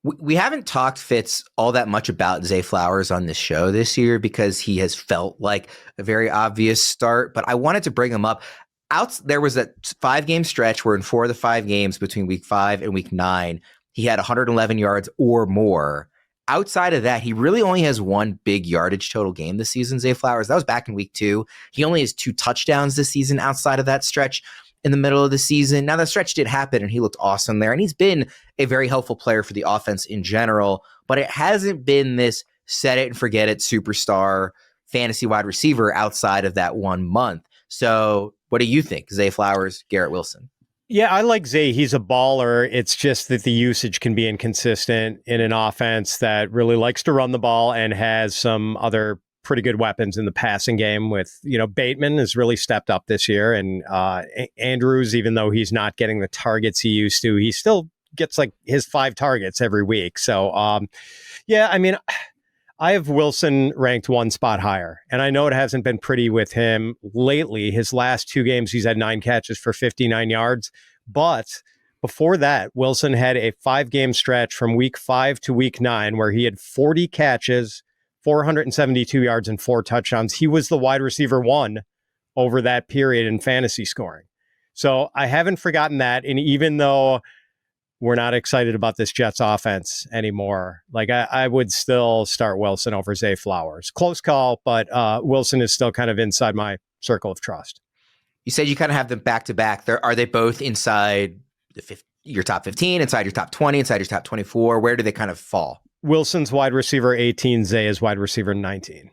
[SPEAKER 1] We haven't talked, Fitz, all that much about Zay Flowers on this show this year because he has felt like a very obvious start, but I wanted to bring him up. There was a 5-game stretch where in 4 of the 5 games between week 5 and week 9, he had 111 yards or more. Outside of that, he really only has one big yardage total game this season, Zay Flowers. That was back in week 2. He only has 2 touchdowns this season outside of that stretch in the middle of the season. Now, that stretch did happen, and he looked awesome there. And he's been a very helpful player for the offense in general, but it hasn't been this set it and forget it superstar fantasy wide receiver outside of that 1 month. So what do you think, Zay Flowers, Garrett Wilson?
[SPEAKER 3] Yeah, I like Zay. He's a baller. It's just that the usage can be inconsistent in an offense that really likes to run the ball and has some other pretty good weapons in the passing game with, Bateman has really stepped up this year. And Andrews, even though he's not getting the targets he used to, he still gets like his 5 targets every week. So, I have Wilson ranked 1 spot higher, and I know it hasn't been pretty with him lately. His last 2 games, he's had 9 catches for 59 yards. But before that, Wilson had a 5-game stretch from week 5 to week 9 where he had 40 catches, 472 yards, and 4 touchdowns. He was the wide receiver 1 over that period in fantasy scoring. So I haven't forgotten that. And even though we're not excited about this Jets offense anymore, like I would still start Wilson over Zay Flowers. Close call, but Wilson is still kind of inside my circle of trust.
[SPEAKER 1] You said you kind of have them back to back. Are they both inside your top 15, inside your top 20, inside your top 24? Where do they kind of fall?
[SPEAKER 3] Wilson's wide receiver 18, Zay is wide receiver 19.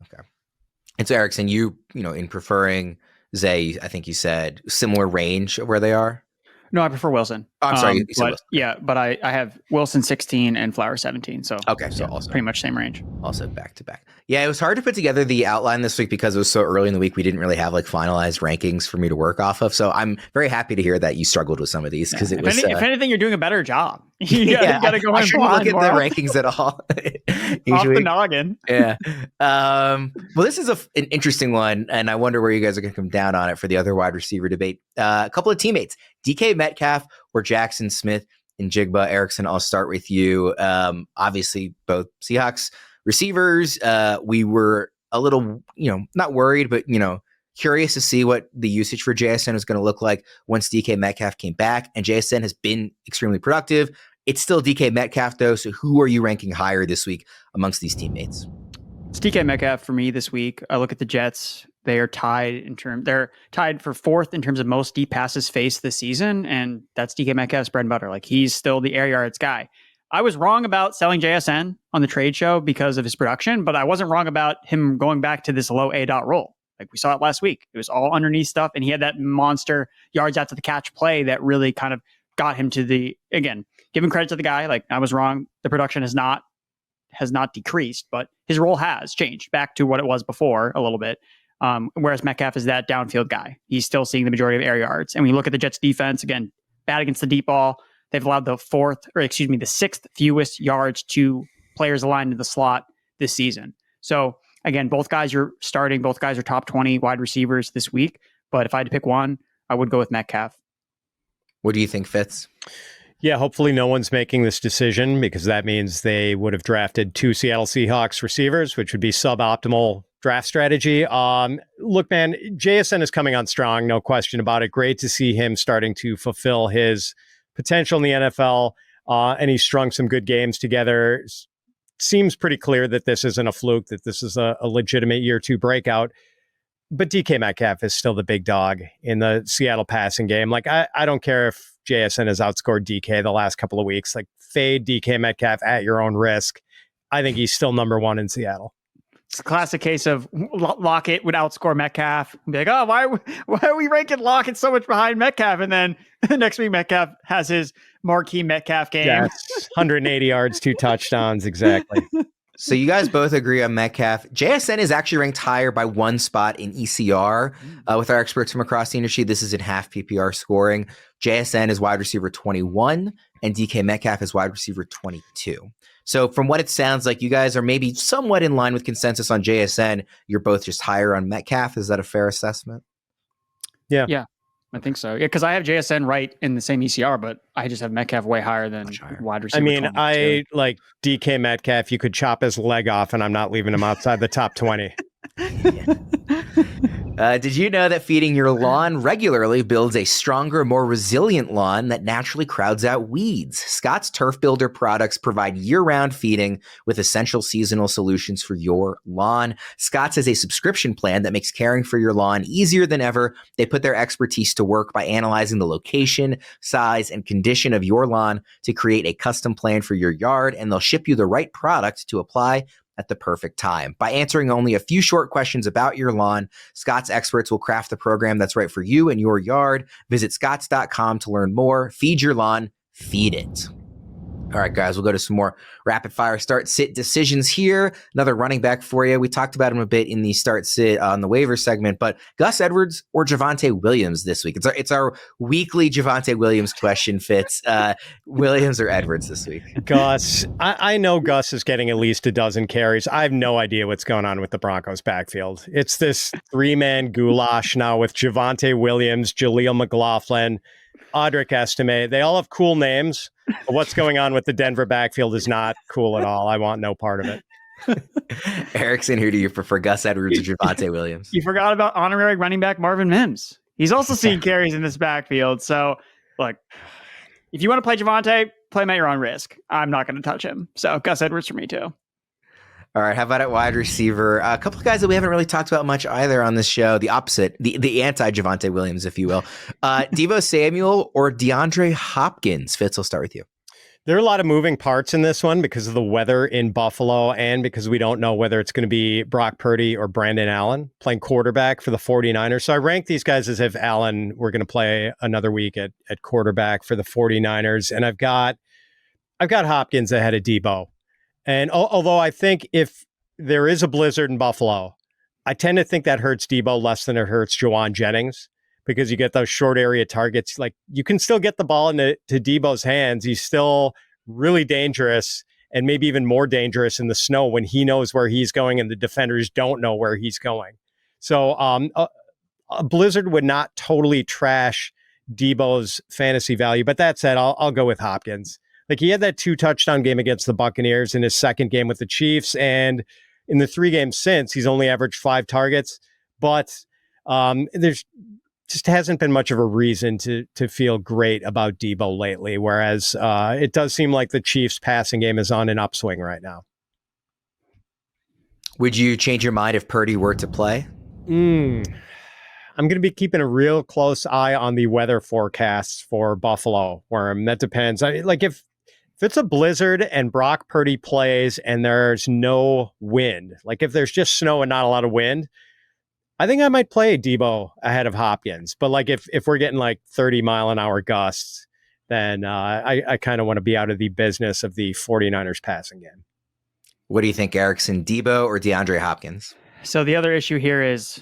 [SPEAKER 1] Okay. And so Erickson, in preferring Zay, I think you said similar range of where they are.
[SPEAKER 2] No, I prefer Wilson.
[SPEAKER 1] Oh, I'm sorry.
[SPEAKER 2] But I have Wilson 16 and Flower 17. So
[SPEAKER 1] okay, so also
[SPEAKER 2] pretty much same range.
[SPEAKER 1] Also back to back. Yeah, it was hard to put together the outline this week because it was so early in the week. We didn't really have like finalized rankings for me to work off of. So I'm very happy to hear that you struggled with some of these because it was.
[SPEAKER 2] If anything, you're doing a better job. You got to go.
[SPEAKER 1] I shouldn't look at the rankings at all.
[SPEAKER 2] Off the noggin.
[SPEAKER 1] Yeah. Well, this is an interesting one, and I wonder where you guys are going to come down on it for the other wide receiver debate. A couple of teammates, DK Metcalf or Jaxon, Smith-Njigba. Erickson, I'll start with you. Obviously, both Seahawks receivers. We were a little, not worried, but curious to see what the usage for JSN is going to look like once DK Metcalf came back. And JSN has been extremely productive. It's still DK Metcalf, though. So who are you ranking higher this week amongst these teammates?
[SPEAKER 2] It's DK Metcalf for me this week. I look at the Jets. They're tied for fourth in terms of most deep passes faced this season. And that's DK Metcalf's bread and butter. Like, he's still the air yards guy. I was wrong about selling JSN on the trade show because of his production, but I wasn't wrong about him going back to this low A-dot role. Like, we saw it last week. It was all underneath stuff, and he had that monster yards after the catch play that really kind of got him to again, giving credit to the guy. Like, I was wrong. The production has not decreased, but his role has changed back to what it was before a little bit. Whereas Metcalf is that downfield guy. He's still seeing the majority of air yards. And when you look at the Jets defense, again, bad against the deep ball. They've allowed the sixth fewest yards to players aligned to the slot this season. So again, both guys are starting. Both guys are top 20 wide receivers this week. But if I had to pick one, I would go with Metcalf.
[SPEAKER 1] What do you think, Fitz?
[SPEAKER 3] Yeah, hopefully no one's making this decision because that means they would have drafted 2 Seattle Seahawks receivers, which would be suboptimal draft strategy. Look, man, JSN is coming on strong, no question about it. Great to see him starting to fulfill his potential in the NFL, and he strung some good games together. Seems pretty clear that this isn't a fluke, that this is a legitimate year 2 breakout. But DK Metcalf is still the big dog in the Seattle passing game. Like, I don't care if JSN has outscored DK the last couple of weeks. Like, fade DK Metcalf at your own risk. I think he's still number 1 in Seattle.
[SPEAKER 2] It's a classic case of Lockett would outscore Metcalf and be like, oh, why are we ranking Lockett so much behind Metcalf? And then the next week, Metcalf has his marquee Metcalf game.
[SPEAKER 3] Yes, 180 yards, 2 touchdowns, exactly.
[SPEAKER 1] So you guys both agree on Metcalf. JSN is actually ranked higher by 1 spot in ECR with our experts from across the industry. This is in half PPR scoring. JSN is wide receiver 21 and DK Metcalf is wide receiver 22. So from what it sounds like, you guys are maybe somewhat in line with consensus on JSN. You're both just higher on Metcalf. Is that a fair assessment?
[SPEAKER 2] Yeah, I think so. Yeah, because I have JSN right in the same ECR, but I just have Metcalf way higher than wide receiver.
[SPEAKER 3] I mean,
[SPEAKER 2] 22.
[SPEAKER 3] I like DK Metcalf. You could chop his leg off, and I'm not leaving him outside the top 20.
[SPEAKER 1] Did you know that feeding your lawn regularly builds a stronger, more resilient lawn that naturally crowds out weeds? Scott's Turf Builder products provide year-round feeding with essential seasonal solutions for your lawn. Scott's has a subscription plan that makes caring for your lawn easier than ever. They put their expertise to work by analyzing the location, size, and condition of your lawn to create a custom plan for your yard, and they'll ship you the right product to apply at the perfect time. By answering only a few short questions about your lawn, Scott's experts will craft the program that's right for you and your yard. Visit scotts.com to learn more. Feed your lawn, feed it. All right, guys, we'll go to some more rapid fire start sit decisions here. Another running back for you. We talked about him a bit in the start sit on the waiver segment, but Gus Edwards or Javonte Williams this week? It's our weekly Javonte Williams question, Fitz. Williams or Edwards this week?
[SPEAKER 3] Gus. I know Gus is getting at least a dozen carries. I have no idea what's going on with the Broncos backfield. It's this 3-man goulash now with Javonte Williams, Jaleel McLaughlin, Audric Estime. They all have cool names. But what's going on with the Denver backfield is not cool at all. I want no part of it.
[SPEAKER 1] Erickson, who do you prefer, Gus Edwards or Javonte Williams?
[SPEAKER 2] You forgot about honorary running back Marvin Mims. He's also seeing carries in this backfield. So, look, if you want to play Javonte, play him at your own risk. I'm not going to touch him. So, Gus Edwards for me, too.
[SPEAKER 1] All right, how about at wide receiver? A couple of guys that we haven't really talked about much either on this show. The opposite, the anti-Javonte Williams, if you will. Deebo Samuel or DeAndre Hopkins? Fitz, I'll start with you.
[SPEAKER 3] There are a lot of moving parts in this one because of the weather in Buffalo and because we don't know whether it's going to be Brock Purdy or Brandon Allen playing quarterback for the 49ers. So I rank these guys as if Allen were going to play another week at quarterback for the 49ers. And I've got Hopkins ahead of Deebo. And although I think if there is a blizzard in Buffalo, I tend to think that hurts Deebo less than it hurts Juwan Jennings because you get those short area targets. Like you can still get the ball into Deebo's hands. He's still really dangerous and maybe even more dangerous in the snow when he knows where he's going and the defenders don't know where he's going. So a blizzard would not totally trash Deebo's fantasy value. But that said, I'll go with Hopkins. Like he had that 2 touchdown game against the Buccaneers in his second game with the Chiefs. And in the 3 games since, he's only averaged 5 targets. But there's just hasn't been much of a reason to feel great about Deebo lately. Whereas it does seem like the Chiefs passing game is on an upswing right now.
[SPEAKER 1] Would you change your mind if Purdy were to play?
[SPEAKER 3] I'm going to be keeping a real close eye on the weather forecasts for Buffalo. That depends. If it's a blizzard and Brock Purdy plays and there's no wind, like if there's just snow and not a lot of wind, I think I might play Deebo ahead of Hopkins. But like if we're getting like 30-mile-an-hour gusts, then I kind of want to be out of the business of the 49ers passing game.
[SPEAKER 1] What do you think, Erickson, Deebo or DeAndre Hopkins?
[SPEAKER 2] So the other issue here is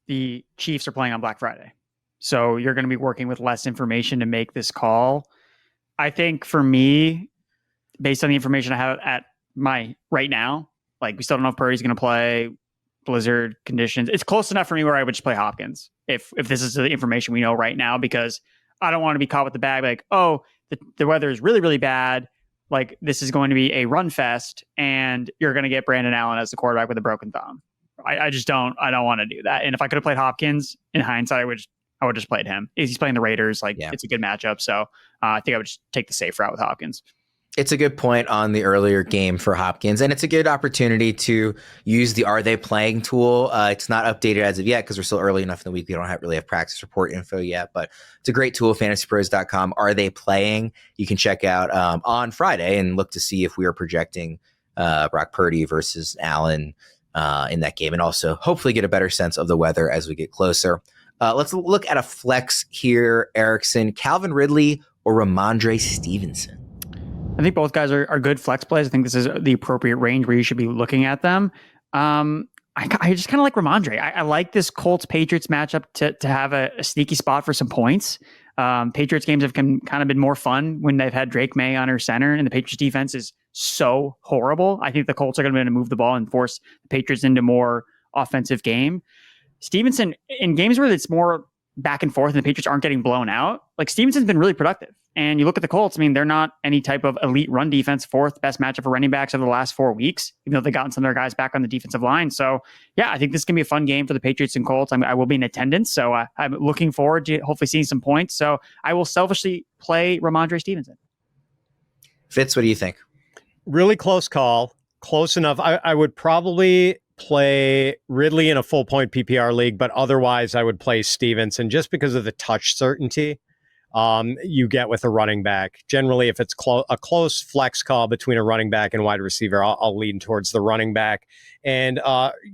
[SPEAKER 2] the Chiefs are playing on Black Friday. So you're going to be working with less information to make this call. I think for me, based on the information I have at my right now, like we still don't know if Purdy's going to play, blizzard conditions. It's close enough for me where I would just play Hopkins if this is the information we know right now, because I don't want to be caught with the bag like, oh, the weather is really, really bad. Like this is going to be a run fest and you're going to get Brandon Allen as the quarterback with a broken thumb. I don't want to do that. And if I could have played Hopkins in hindsight, I would just played him. He's playing the Raiders. It's a good matchup. So I think I would just take the safe route with Hopkins.
[SPEAKER 1] It's a good point on the earlier game for Hopkins, and it's a good opportunity to use the Are They Playing tool. It's not updated as of yet because we're still early enough in the week. We don't really have practice report info yet, but it's a great tool, fantasypros.com. Are They Playing? You can check out on Friday and look to see if we are projecting Brock Purdy versus Allen in that game, and also hopefully get a better sense of the weather as we get closer. Let's look at a flex here, Erickson. Calvin Ridley or Rhamondre Stevenson?
[SPEAKER 2] I think both guys are good flex plays. I think this is the appropriate range where you should be looking at them. I just kind of like Rhamondre. I like this Colts-Patriots matchup to have a sneaky spot for some points. Patriots games have kind of been more fun when they've had Drake May on her center, and the Patriots defense is so horrible. I think the Colts are going to be able to move the ball and force the Patriots into more offensive game. Stevenson, in games where it's more back and forth and the Patriots aren't getting blown out, like Stevenson's been really productive. And you look at the Colts, I mean, they're not any type of elite run defense, 4th best matchup for running backs over the last 4 weeks, even though they've gotten some of their guys back on the defensive line. So, yeah, I think this can be a fun game for the Patriots and Colts. I will be in attendance, so I'm looking forward to hopefully seeing some points. So I will selfishly play Rhamondre Stevenson.
[SPEAKER 1] Fitz, what do you think?
[SPEAKER 3] Really close call. Close enough. I would probably play Ridley in a full point PPR league, but otherwise I would play Stevenson just because of the touch certainty you get with a running back. Generally, if it's a close flex call between a running back and wide receiver, I'll lean towards the running back. And,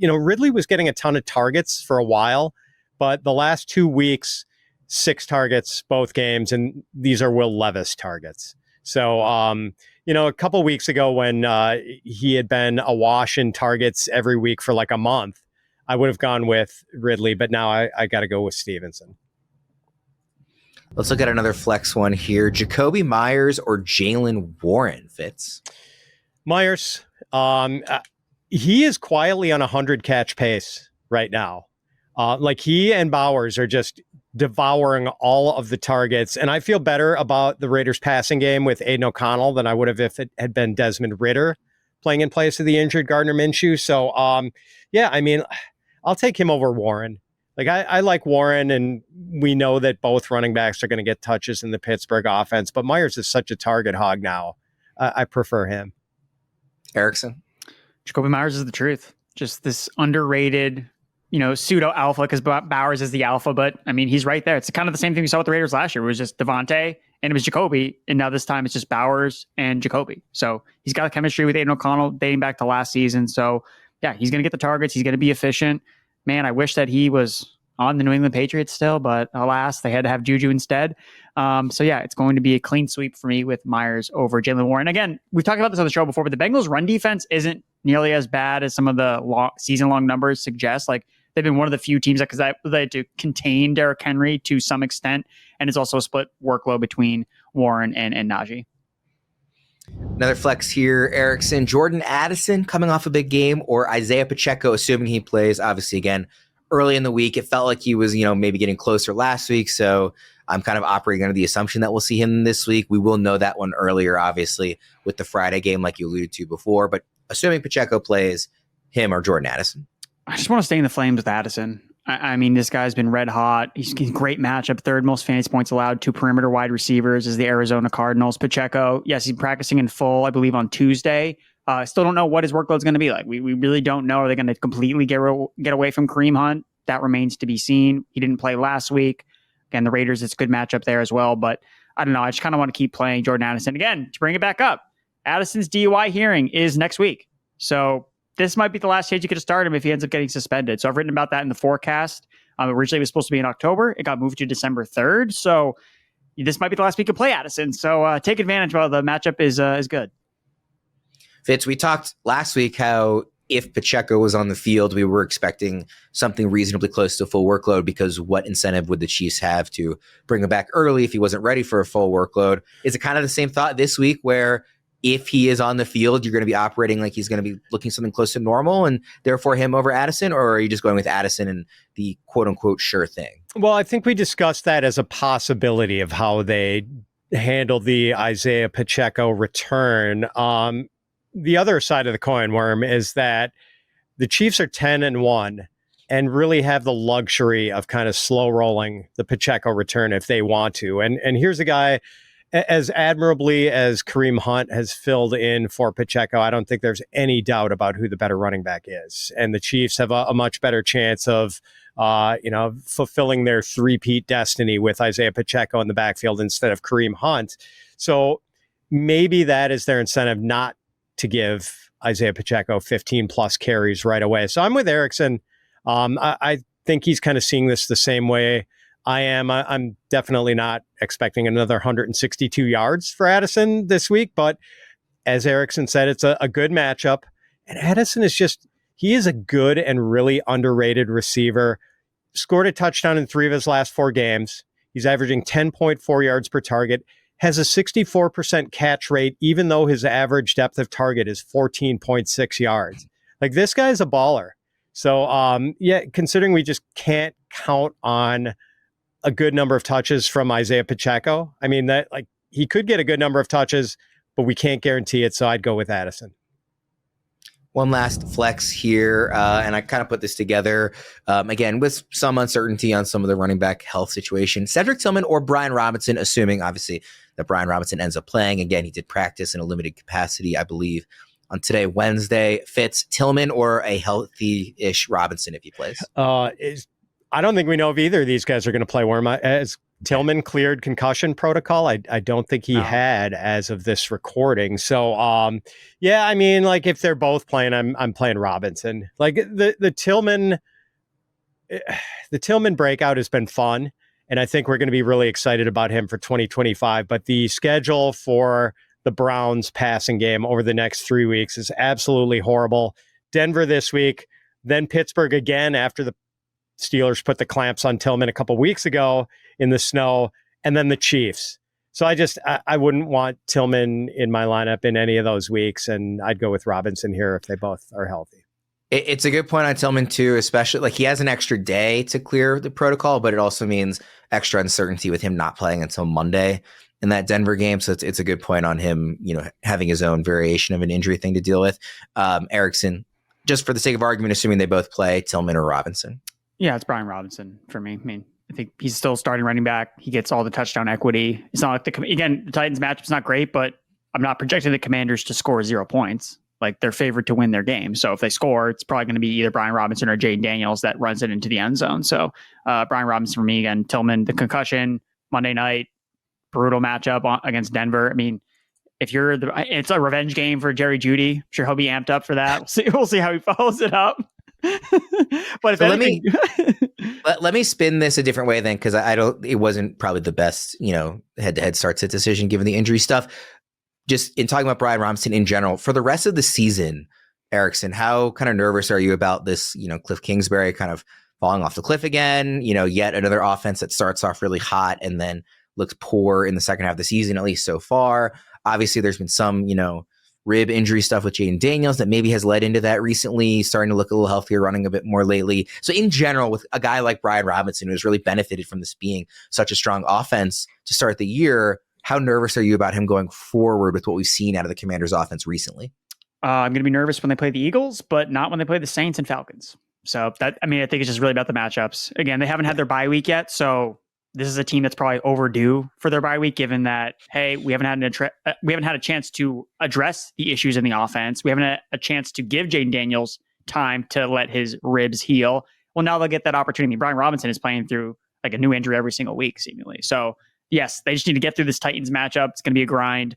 [SPEAKER 3] Ridley was getting a ton of targets for a while, but the last 2 weeks, 6 targets, both games, and these are Will Levis targets. So, a couple weeks ago when he had been awash in targets every week for like a month, I would have gone with Ridley, but now I got to go with Stevenson.
[SPEAKER 1] Let's look at another flex one here. Jakobi Meyers or Jaylen Warren, Fitz?
[SPEAKER 3] Meyers. He is quietly on a 100-catch pace right now. He and Bowers are just devouring all of the targets. And I feel better about the Raiders passing game with Aiden O'Connell than I would have if it had been Desmond Ridder playing in place of the injured Gardner Minshew. So, I'll take him over Warren. I like Warren, and we know that both running backs are going to get touches in the Pittsburgh offense, but Meyers is such a target hog now. I prefer him.
[SPEAKER 1] Erickson?
[SPEAKER 2] Jakobi Meyers is the truth. Just this underrated, pseudo alpha, because Bowers is the alpha, but I mean, he's right there. It's kind of the same thing we saw with the Raiders last year. It was just Javonte and it was Jakobi. And now this time it's just Bowers and Jakobi. So he's got a chemistry with Aiden O'Connell dating back to last season. So yeah, he's going to get the targets. He's going to be efficient. Man, I wish that he was on the New England Patriots still, but alas, they had to have Juju instead. So yeah, it's going to be a clean sweep for me with Meyers over Jaylen Warren. Again, we've talked about this on the show before, but the Bengals' run defense isn't nearly as bad as some of the season-long numbers suggest. Like, they've been one of the few teams that they had to contain Derrick Henry to some extent, and it's also a split workload between Warren and Najee.
[SPEAKER 1] Another flex here, Erickson. Jordan Addison coming off a big game, or Isiah Pacheco, assuming he plays. Obviously, again, early in the week, it felt like he was, maybe getting closer last week. So I'm kind of operating under the assumption that we'll see him this week. We will know that one earlier, obviously, with the Friday game, like you alluded to before. But assuming Pacheco plays, him or Jordan Addison.
[SPEAKER 2] I just want to stay in the flames with Addison. I mean, this guy's been red hot. He's a great matchup. Third most fantasy points allowed to perimeter wide receivers is the Arizona Cardinals. Pacheco, yes, he's practicing in full, I believe, on Tuesday. Still don't know what his workload's going to be like. We really don't know. Are they going to completely get away from Kareem Hunt? That remains to be seen. He didn't play last week. Again, the Raiders, it's a good matchup there as well. But I don't know. I just kind of want to keep playing Jordan Addison. Again, to bring it back up, Addison's DUI hearing is next week. So this might be the last chance you could have started him if he ends up getting suspended. So I've written about that in the forecast. Originally, it was supposed to be in October. It got moved to December 3rd. So this might be the last week to play Addison. So take advantage while the matchup is good.
[SPEAKER 1] Fitz, we talked last week how if Pacheco was on the field, we were expecting something reasonably close to a full workload, because what incentive would the Chiefs have to bring him back early if he wasn't ready for a full workload? Is it kind of the same thought this week, where if he is on the field, you're going to be operating like he's going to be looking something close to normal and therefore him over Addison? Or are you just going with Addison and the quote unquote sure thing?
[SPEAKER 3] Well, I think we discussed that as a possibility of how they handle the Isiah Pacheco return. The other side of the coin, Worm, is that the Chiefs are 10-1 and really have the luxury of kind of slow rolling the Pacheco return if they want to. And here's a guy, as admirably as Kareem Hunt has filled in for Pacheco, I don't think there's any doubt about who the better running back is. And the Chiefs have a much better chance of fulfilling their three-peat destiny with Isiah Pacheco in the backfield instead of Kareem Hunt. So maybe that is their incentive not to give Isiah Pacheco 15 plus carries right away. So I'm with Erickson. I think he's kind of seeing this the same way I am. I'm definitely not expecting another 162 yards for Addison this week, but as Erickson said, it's a good matchup. And Addison he is a good and really underrated receiver. Scored a touchdown in 3 of his last 4 games. He's averaging 10.4 yards per target. Has a 64% catch rate, even though his average depth of target is 14.6 yards. Like, this guy's a baller. So, considering we just can't count on a good number of touches from Isiah Pacheco, I mean, that he could get a good number of touches, but we can't guarantee it. So I'd go with Addison.
[SPEAKER 1] One last flex here, and I kind of put this together, again, with some uncertainty on some of the running back health situation. Cedric Tillman or Brian Robinson, assuming, obviously, that Brian Robinson ends up playing. Again, he did practice in a limited capacity, I believe, on today, Wednesday. Fitz, Tillman or a healthy-ish Robinson if he plays?
[SPEAKER 3] I don't think we know if either of these guys are going to play. As Tillman cleared concussion protocol, I don't think he had as of this recording. So, I mean, if they're both playing, I'm playing Robinson. The Tillman breakout has been fun, and I think we're going to be really excited about him for 2025. But the schedule for the Browns passing game over the next 3 weeks is absolutely horrible. Denver this week, then Pittsburgh again after the Steelers put the clamps on Tillman a couple weeks ago in the snow, and then the Chiefs. So I wouldn't want Tillman in my lineup in any of those weeks, and I'd go with Robinson here if they both are healthy.
[SPEAKER 1] It's a good point on Tillman too, especially he has an extra day to clear the protocol, but it also means extra uncertainty with him not playing until Monday in that Denver game. So it's a good point on him, having his own variation of an injury thing to deal with. Erickson, just for the sake of argument, assuming they both play, Tillman or Robinson?
[SPEAKER 2] Yeah, it's Brian Robinson for me. I mean, I think he's still starting running back. He gets all the touchdown equity. It's not like the Titans matchup's not great, but I'm not projecting the Commanders to score 0 points. like they're favored to win their game. So if they score, it's probably going to be either Brian Robinson or Jayden Daniels that runs it into the end zone. So Brian Robinson for me again. Tillman, the concussion, Monday night, brutal matchup against Denver. I mean, it's a revenge game for Jerry Jeudy. I'm sure he'll be amped up for that. We'll see how he follows it up. But if anything,
[SPEAKER 1] let me spin this a different way then, because it wasn't probably the best, head-to-head start-sit decision given the injury stuff. Just in talking about Brian Robinson in general, for the rest of the season, Erickson, how kind of nervous are you about this, Cliff Kingsbury kind of falling off the cliff again, yet another offense that starts off really hot and then looks poor in the second half of the season, at least so far. Obviously, there's been some, rib injury stuff with Jayden Daniels that maybe has led into that recently, starting to look a little healthier, running a bit more lately. So in general, with a guy like Brian Robinson, who has really benefited from this being such a strong offense to start the year, how nervous are you about him going forward with what we've seen out of the Commanders offense recently?
[SPEAKER 2] I'm going to be nervous when they play the Eagles, but not when they play the Saints and Falcons. So I think it's just really about the matchups. Again, they haven't had their bye week yet. So this is a team that's probably overdue for their bye week, given that, hey, we haven't had a chance to address the issues in the offense. We haven't had a chance to give Jayden Daniels time to let his ribs heal. Well, now they'll get that opportunity. Brian Robinson is playing through like a new injury every single week, seemingly. So yes, they just need to get through this Titans matchup. It's going to be a grind,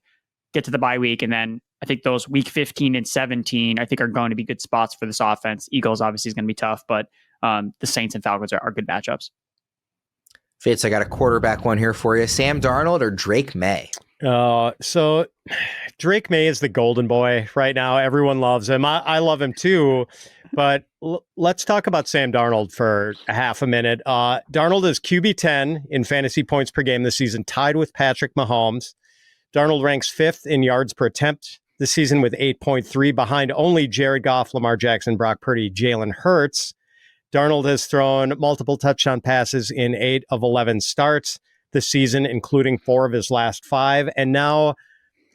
[SPEAKER 2] get to the bye week. And then I think those week 15 and 17, I think are going to be good spots for this offense. Eagles obviously is going to be tough, but the Saints and Falcons are good matchups.
[SPEAKER 1] Fitz, I got a quarterback one here for you. Sam Darnold or Drake May?
[SPEAKER 3] So Drake May is the golden boy right now. Everyone loves him. I love him too. But let's talk about Sam Darnold for a half a minute. Darnold is QB 10 in fantasy points per game this season, tied with Patrick Mahomes. Darnold ranks 5th in yards per attempt this season with 8.3, behind only Jared Goff, Lamar Jackson, Brock Purdy, Jalen Hurts. Darnold has thrown multiple touchdown passes in 8 of 11 starts this season, including 4 of his last 5. And now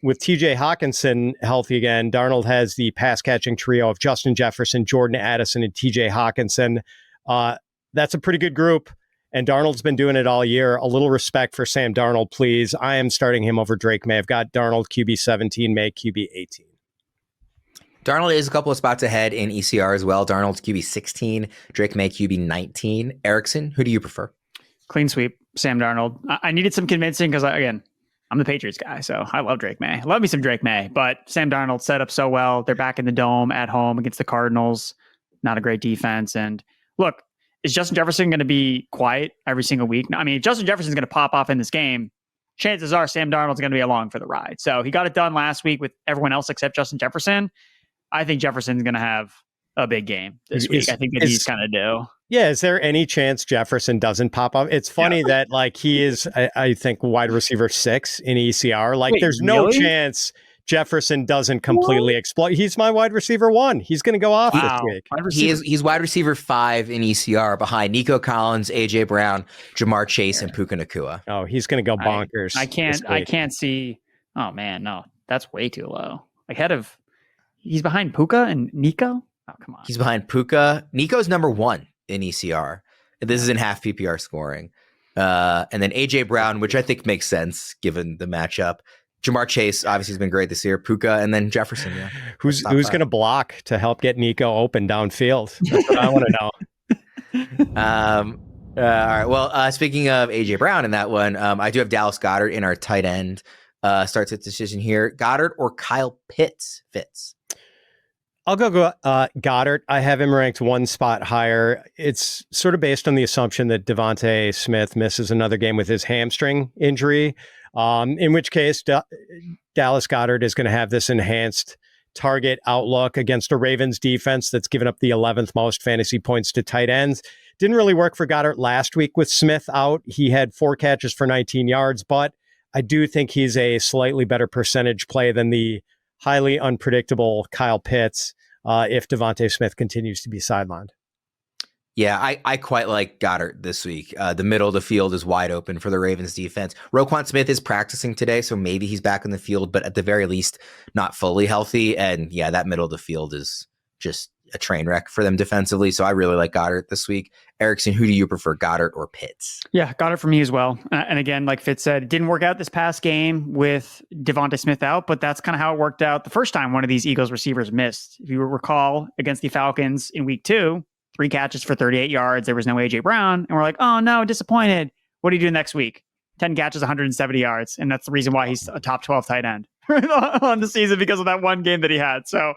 [SPEAKER 3] with TJ Hawkinson healthy again, Darnold has the pass-catching trio of Justin Jefferson, Jordan Addison, and TJ Hawkinson. That's a pretty good group, and Darnold's been doing it all year. A little respect for Sam Darnold, please. I am starting him over Drake May. I've got Darnold QB 17, May QB 18.
[SPEAKER 1] Darnold is a couple of spots ahead in ECR as well. Darnold's QB 16, Drake May QB 19. Erickson, who do you prefer?
[SPEAKER 2] Clean sweep, Sam Darnold. I needed some convincing because, again, I'm the Patriots guy, so I love Drake May. Love me some Drake May, but Sam Darnold set up so well. They're back in the dome at home against the Cardinals. Not a great defense. And look, is Justin Jefferson going to be quiet every single week? I mean, if Justin Jefferson's going to pop off in this game, chances are Sam Darnold's going to be along for the ride. So he got it done last week with everyone else except Justin Jefferson. I think Jefferson's going to have a big game this week. I think that he's kind of due.
[SPEAKER 3] Yeah, is there any chance Jefferson doesn't pop up? It's funny that he is, I think, wide receiver 6 in ECR. Wait, there's no chance Jefferson doesn't completely explode. He's my wide receiver 1. He's going to go off this week.
[SPEAKER 1] He's wide receiver 5 in ECR behind Nico Collins, AJ Brown, Jamar Chase, and Puka Nacua.
[SPEAKER 3] Oh, he's going to go bonkers.
[SPEAKER 2] I can't see. Oh man, no, that's way too low. He's behind Puka and Nico. Oh, come on.
[SPEAKER 1] He's behind Puka. Nico's number 1 in ECR. This is in half PPR scoring. And then AJ Brown, which I think makes sense given the matchup. Jamar Chase obviously has been great this year. Puka, and then Jefferson. Yeah.
[SPEAKER 3] Who's going to block to help get Nico open downfield? That's what I want to know.
[SPEAKER 1] All right. Well, speaking of AJ Brown in that one, I do have Dallas Goedert in our tight end. Starts its decision here. Goddard or Kyle Pitts? Fitz.
[SPEAKER 3] I'll go Goddard. I have him ranked 1 spot higher. It's sort of based on the assumption that Devontae Smith misses another game with his hamstring injury, in which case Dallas Goedert is going to have this enhanced target outlook against a Ravens defense that's given up the 11th most fantasy points to tight ends. Didn't really work for Goddard last week with Smith out. He had 4 catches for 19 yards, but I do think he's a slightly better percentage play than the highly unpredictable Kyle Pitts if Devontae Smith continues to be sidelined.
[SPEAKER 1] Yeah, I quite like Goddard this week. The middle of the field is wide open for the Ravens defense. Roquan Smith is practicing today, so maybe he's back in the field, but at the very least, not fully healthy. And yeah, that middle of the field is just a train wreck for them defensively. So I really like Goddard this week. Erickson, who do you prefer, Goddard or Pitts?
[SPEAKER 2] Yeah, Goddard for me as well. And again, like Fitz said, it didn't work out this past game with Devonta Smith out, but that's kind of how it worked out the first time one of these Eagles receivers missed. If you recall, against the Falcons in week 2, 3 catches for 38 yards. There was no A.J. Brown. And we're like, oh no, disappointed. What do you do next week? 10 catches, 170 yards. And that's the reason why he's a top 12 tight end on the season, because of that one game that he had. So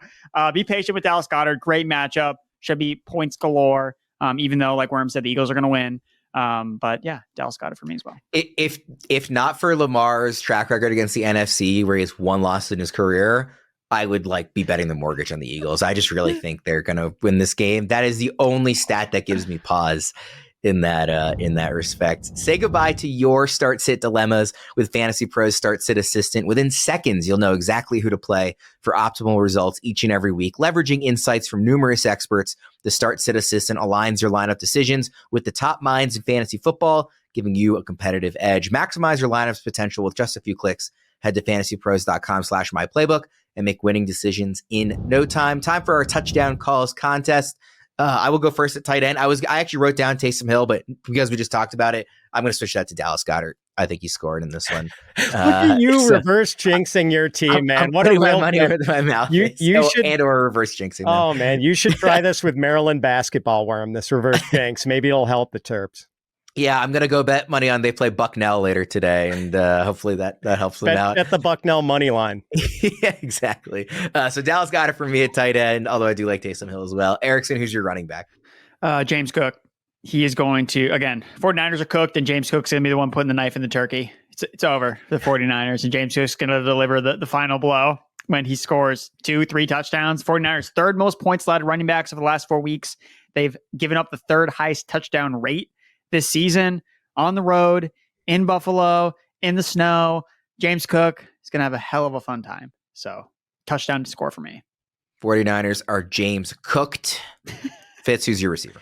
[SPEAKER 2] be patient with Dallas Goedert. Great matchup. Should be points galore. Even though, like Worm said, the Eagles are going to win. But yeah, Dallas Goedert for me as well.
[SPEAKER 1] If not for Lamar's track record against the NFC, where he has 1 loss in his career, I would be betting the mortgage on the Eagles. I just really think they're going to win this game. That is the only stat that gives me pause in that respect. Say goodbye to your start-sit dilemmas with FantasyPros Start-Sit Assistant. Within seconds, you'll know exactly who to play for optimal results each and every week. Leveraging insights from numerous experts, the Start-Sit Assistant aligns your lineup decisions with the top minds in fantasy football, giving you a competitive edge. Maximize your lineup's potential with just a few clicks. Head to fantasypros.com/myplaybook and make winning decisions in no time. Time for our touchdown calls contest. I will go first at tight end. I actually wrote down Taysom Hill, but because we just talked about it, I'm going to switch that to Dallas Goedert. I think he scored in this one.
[SPEAKER 3] Look at you reverse jinxing your team, man.
[SPEAKER 1] I'm putting my money where my mouth is. You should, and or reverse jinxing them.
[SPEAKER 3] Oh, man, you should try this with Maryland basketball, Worm, this reverse jinx. Maybe it'll help the Terps.
[SPEAKER 1] Yeah, I'm going to go bet money on they play Bucknell later today, and hopefully that helps them out.
[SPEAKER 3] Bet the Bucknell money line.
[SPEAKER 1] Yeah, exactly. So Dallas got it for me at tight end, although I do like Taysom Hill as well. Erickson, who's your running back?
[SPEAKER 2] James Cook. He is going to, again, 49ers are cooked, and James Cook's going to be the one putting the knife in the turkey. It's over for the 49ers, and James Cook's going to deliver the final blow when he scores 2-3 touchdowns. 49ers, 3rd most points allowed running backs over the last 4 weeks. They've given up the 3rd highest touchdown rate this season, on the road, in Buffalo, in the snow. James Cook is going to have a hell of a fun time. So, touchdown to score for me.
[SPEAKER 1] 49ers are James cooked. Fitz, who's your receiver?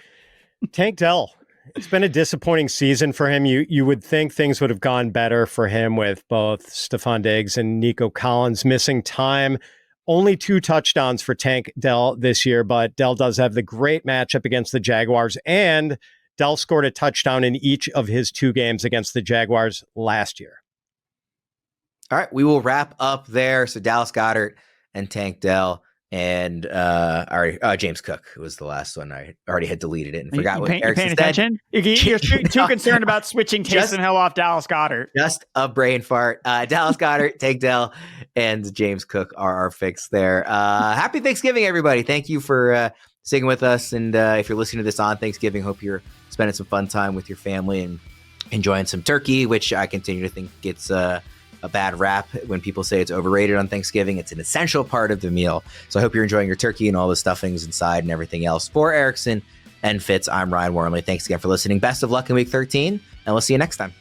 [SPEAKER 3] Tank Dell. It's been a disappointing season for him. You would think things would have gone better for him with both Stephon Diggs and Nico Collins missing time. Only 2 touchdowns for Tank Dell this year, but Dell does have the great matchup against the Jaguars, and Dell scored a touchdown in each of his 2 games against the Jaguars last year.
[SPEAKER 1] All right, we will wrap up there. So Dallas Goedert and Tank Dell and James Cook was the last one. I already had deleted it and forgot what Erickson said.
[SPEAKER 2] Attention? You're too concerned about switching Taysom Hill off Dallas Goedert.
[SPEAKER 1] Just a brain fart. Dallas Goedert, Tank Dell, and James Cook are our fix there. Happy Thanksgiving, everybody. Thank you for sticking with us. And if you're listening to this on Thanksgiving, hope you're spending some fun time with your family and enjoying some turkey, which I continue to think gets a bad rap when people say it's overrated on Thanksgiving. It's an essential part of the meal. So I hope you're enjoying your turkey and all the stuffings inside and everything else. For Erickson and Fitz, I'm Ryan Wormeli. Thanks again for listening. Best of luck in week 13, and we'll see you next time.